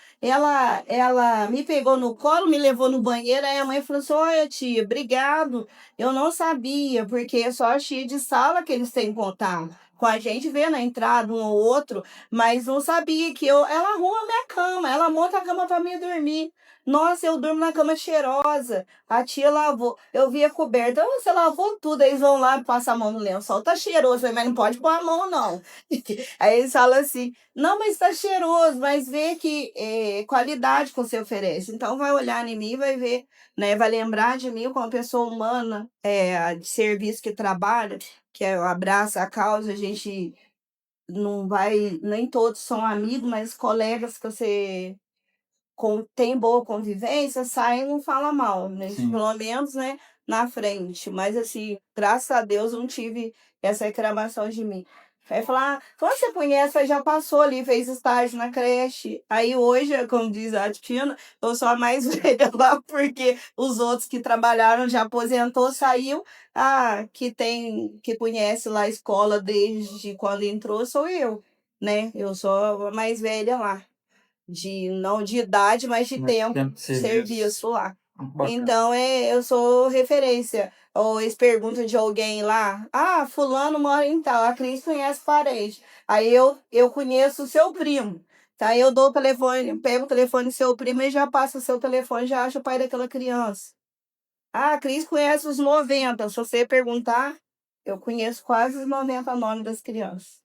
ela me pegou no colo, me levou no banheiro, aí a mãe falou assim: olha, tia, obrigado. Eu não sabia, porque é só a tia de sala que eles têm contato. Com a gente vê na entrada um ou outro, mas não sabia que ela arruma a minha cama, ela monta a cama para mim dormir. Nossa, eu durmo na cama cheirosa. A tia lavou. Eu vi a coberta. "Ah, você lavou tudo." Aí eles vão lá e passam a mão no lençol. Tá cheiroso. Eu falei, mas não pode pôr a mão, não. Aí eles falam assim: não, mas tá cheiroso. Mas vê que qualidade que você oferece. Então vai olhar em mim e vai ver, né? Vai lembrar de mim como uma pessoa humana, de serviço que trabalha, que abraça a causa. A gente não vai. Nem todos são amigos, mas colegas que você tem boa convivência, sai e não fala mal, né? sim. Pelo menos, né, na frente. Mas assim, graças a Deus não tive essa reclamação de mim. Aí falar, ah, quando você conhece, você já passou ali, fez estágio na creche. Aí hoje, como diz a Tina, eu sou a mais velha lá, porque os outros que trabalharam já aposentou, saiu. Ah, que conhece lá a escola desde quando entrou, sou eu, né? Eu sou a mais velha lá. Não de idade, mas de tempo de de serviço. serviço lá. Bacana. Então, eu sou referência. Ou eles perguntam de alguém lá, ah, fulano mora em tal, a Cris conhece parente. Aí eu conheço o seu primo. Tá? Eu dou o telefone, pego o telefone do seu primo e já passa o seu telefone, já acha o pai daquela criança. Ah, a Cris conhece os 90. Se você perguntar, eu conheço quase os 90 nomes das crianças.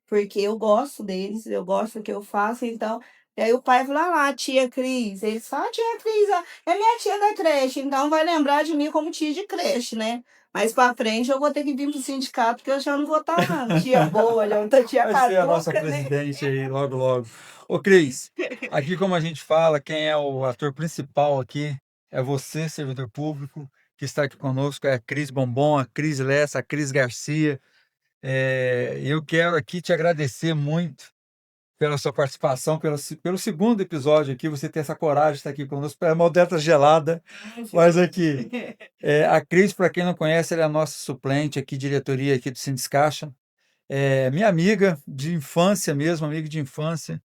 Porque eu gosto deles, eu gosto do que eu faço, então. E aí o pai falou, ah lá, tia Cris. Eles falam, ah, tia Cris, ó, é minha tia da creche, então vai lembrar de mim como tia de creche, né? Mais pra frente eu vou ter que vir pro sindicato, porque eu já não vou estar tia boa, já não tô tia Vai ser a nossa caduca, né? presidente aí, logo, logo. Ô, Cris, aqui como a gente fala, quem é o ator principal aqui é você, servidor público, que está aqui conosco, é a Cris Bombom, a Cris Lessa, a Cris Garcia. Eu quero aqui te agradecer muito pela sua participação, pelo segundo episódio aqui, você ter essa coragem de estar aqui conosco, é uma dessa gelada, mas aqui, a Cris, para quem não conhece, ela é a nossa suplente aqui, diretoria aqui do Sindiscaixa, minha amiga de infância mesmo, amiga de infância,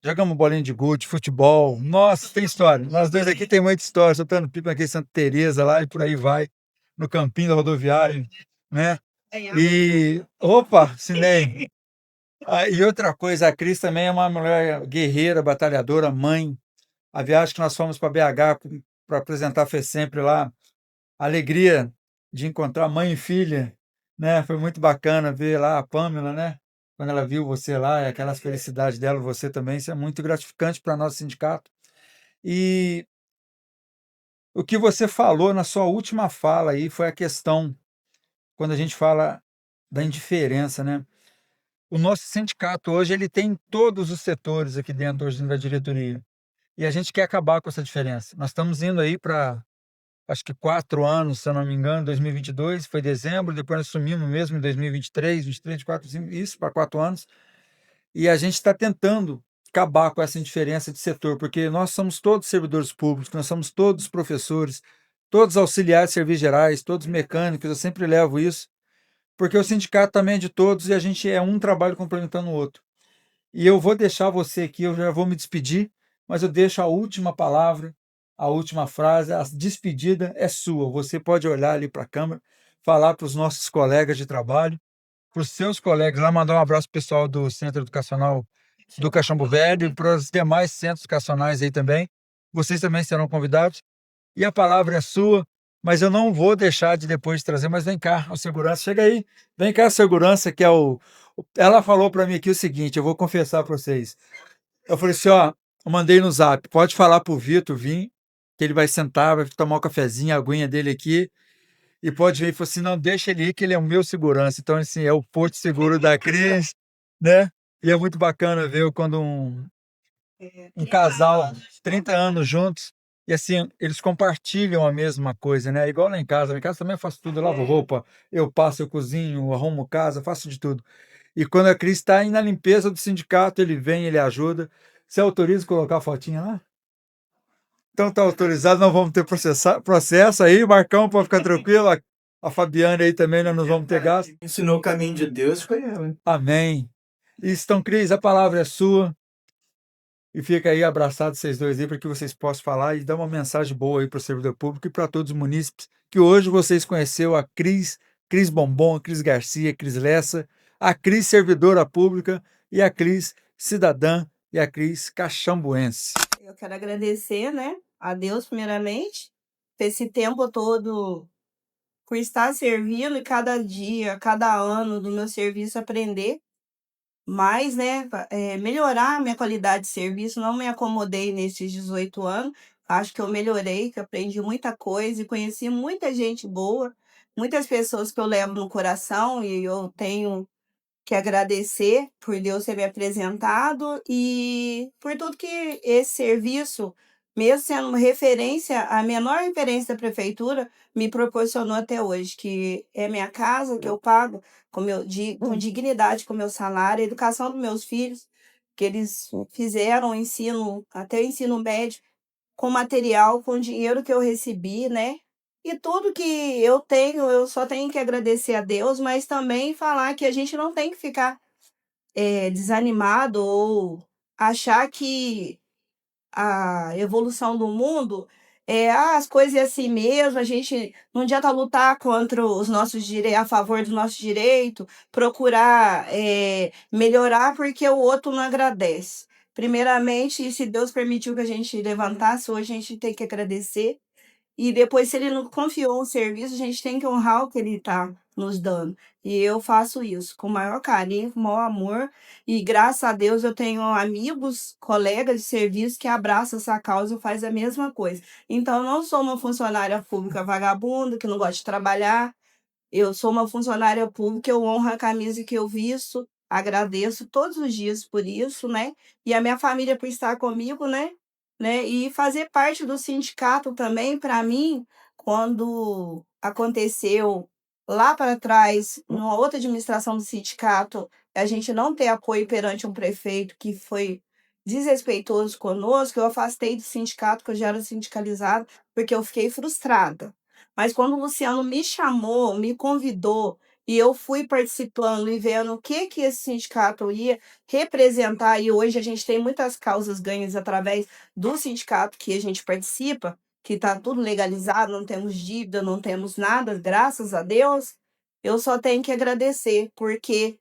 jogamos bolinha de gude, futebol, nossa, tem história, nós dois aqui tem muita história, soltando pipa aqui em Santa Teresa lá e por aí vai, no campinho da rodoviária, né? E, opa, Sinei, e outra coisa, a Cris também é uma mulher guerreira, batalhadora, mãe. A viagem que nós fomos para BH para apresentar a sempre lá, a alegria de encontrar mãe e filha, né? Foi muito bacana ver lá a Pamela, né? Quando ela viu você lá, e aquelas felicidades dela, você também, isso é muito gratificante para nosso sindicato. E o que você falou na sua última fala aí foi a questão, quando a gente fala da indiferença, né? O nosso sindicato hoje ele tem todos os setores aqui dentro hoje da diretoria. E a gente quer acabar com essa diferença. Nós estamos indo aí para, acho que 4 anos, se eu não me engano, 2022, foi dezembro, depois nós assumimos mesmo em 2023, 23, 24, isso, para 4 anos. E a gente está tentando acabar com essa indiferença de setor, porque nós somos todos servidores públicos, nós somos todos professores, todos auxiliares de serviços gerais, todos mecânicos, eu sempre levo isso, porque o sindicato também é de todos e a gente é um trabalho complementando o outro. E eu vou deixar você aqui, eu já vou me despedir, mas eu deixo a última palavra, a última frase, a despedida é sua. Você pode olhar ali para a câmera, falar para os nossos colegas de trabalho, para os seus colegas lá, mandar um abraço pessoal do Centro Educacional do Caxambu Velho e para os demais centros educacionais aí também. Vocês também serão convidados. E a palavra é sua, mas eu não vou deixar de depois trazer, mas vem cá, o segurança, chega aí. Vem cá, segurança, que é ela falou para mim aqui o seguinte, eu vou confessar para vocês. Eu falei assim, ó, eu mandei no Zap, pode falar pro Vitor vir, que ele vai sentar, vai tomar um cafezinho, a aguinha dele aqui, e pode vir. Ele falou assim, não, deixa ele ir, que ele é o meu segurança. Então, assim, é o porto seguro da Cris, né? E é muito bacana ver quando um casal, 30 anos juntos, e assim, eles compartilham a mesma coisa, né? Igual lá em casa. Lá em casa também eu faço tudo, eu lavo roupa, eu passo, eu cozinho, eu arrumo casa, faço de tudo. E quando a Cris está aí na limpeza do sindicato, ele vem, ele ajuda. Você autoriza colocar a fotinha lá? Então tá autorizado, não vamos ter processo aí, Marcão, pode ficar tranquilo. A Fabiana aí também, nós não vamos ter gasto. Ensinou o caminho de Deus foi ela. Amém. Então, Cris, a palavra é sua. E fica aí abraçado vocês dois aí para que vocês possam falar e dar uma mensagem boa aí para o servidor público e para todos os munícipes, que hoje vocês conheceu a Cris Bombom, a Cris Garcia, a Cris Lessa, a Cris servidora pública e a Cris cidadã e a Cris caxambuense. Eu quero agradecer, né, a Deus primeiramente, por esse tempo todo, por estar servindo e cada dia, cada ano do meu serviço aprender mais, né, melhorar a minha qualidade de serviço. Não me acomodei nesses 18 anos, acho que eu melhorei, que eu aprendi muita coisa e conheci muita gente boa, muitas pessoas que eu levo no coração e eu tenho que agradecer por Deus ter me apresentado e por tudo que esse serviço mesmo sendo uma referência, a menor referência da prefeitura me proporcionou até hoje, que é minha casa, que eu pago com dignidade com o meu salário, a educação dos meus filhos, que eles fizeram o ensino, até o ensino médio, com material, com dinheiro que eu recebi, né? E tudo que eu tenho, eu só tenho que agradecer a Deus, mas também falar que a gente não tem que ficar desanimado ou achar que a evolução do mundo as coisas é assim mesmo, a gente não adianta lutar contra os nossos direitos, a favor do nosso direito, procurar melhorar porque o outro não agradece. Primeiramente, se Deus permitiu que a gente levantasse, hoje a gente tem que agradecer e depois, se ele não confiou um serviço, a gente tem que honrar o que ele está nos dando. E eu faço isso com o maior carinho, com o maior amor. E graças a Deus eu tenho amigos, colegas de serviço que abraçam essa causa e fazem a mesma coisa. Então, eu não sou uma funcionária pública vagabunda, que não gosta de trabalhar. Eu sou uma funcionária pública, eu honro a camisa que eu visto, agradeço todos os dias por isso, né, e a minha família por estar comigo, né, e fazer parte do sindicato também, para mim, quando aconteceu lá para trás, numa outra administração do sindicato, a gente não ter apoio perante um prefeito que foi desrespeitoso conosco, eu afastei do sindicato, que eu já era sindicalizada, porque eu fiquei frustrada. Mas quando o Luciano me chamou, me convidou, e eu fui participando e vendo o que que esse sindicato ia representar, e hoje a gente tem muitas causas ganhas através do sindicato que a gente participa, que está tudo legalizado, não temos dívida, não temos nada, graças a Deus, eu só tenho que agradecer, porque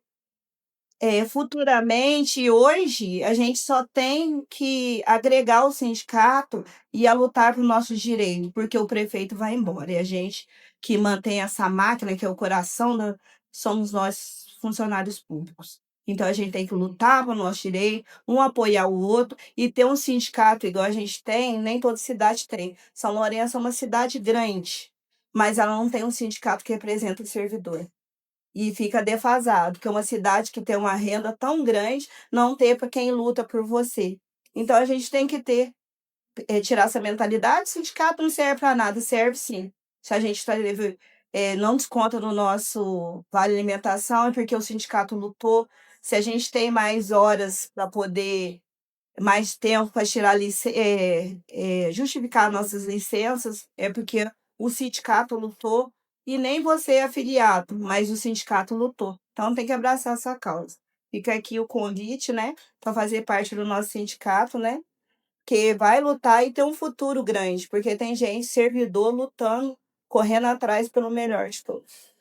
futuramente, hoje, a gente só tem que agregar o sindicato e a lutar por nossos direitos, porque o prefeito vai embora. E a gente que mantém essa máquina, que é o coração somos nós, funcionários públicos. Então, a gente tem que lutar por nosso direito, um apoiar o outro, e ter um sindicato igual a gente tem, nem toda cidade tem. São Lourenço é uma cidade grande, mas ela não tem um sindicato que representa o servidor. E fica defasado, porque uma cidade que tem uma renda tão grande, não ter para quem luta por você. Então a gente tem que tirar essa mentalidade, sindicato não serve para nada, serve sim. Se a gente não desconta no nosso vale alimentação, é porque o sindicato lutou. Se a gente tem mais horas para poder mais tempo para tirar justificar nossas licenças, é porque o sindicato lutou e nem você é afiliado, mas o sindicato lutou. Então tem que abraçar essa causa. Fica aqui o convite, né, para fazer parte do nosso sindicato, né, que vai lutar e ter um futuro grande, porque tem gente, servidor, lutando, correndo atrás pelo melhor de todos.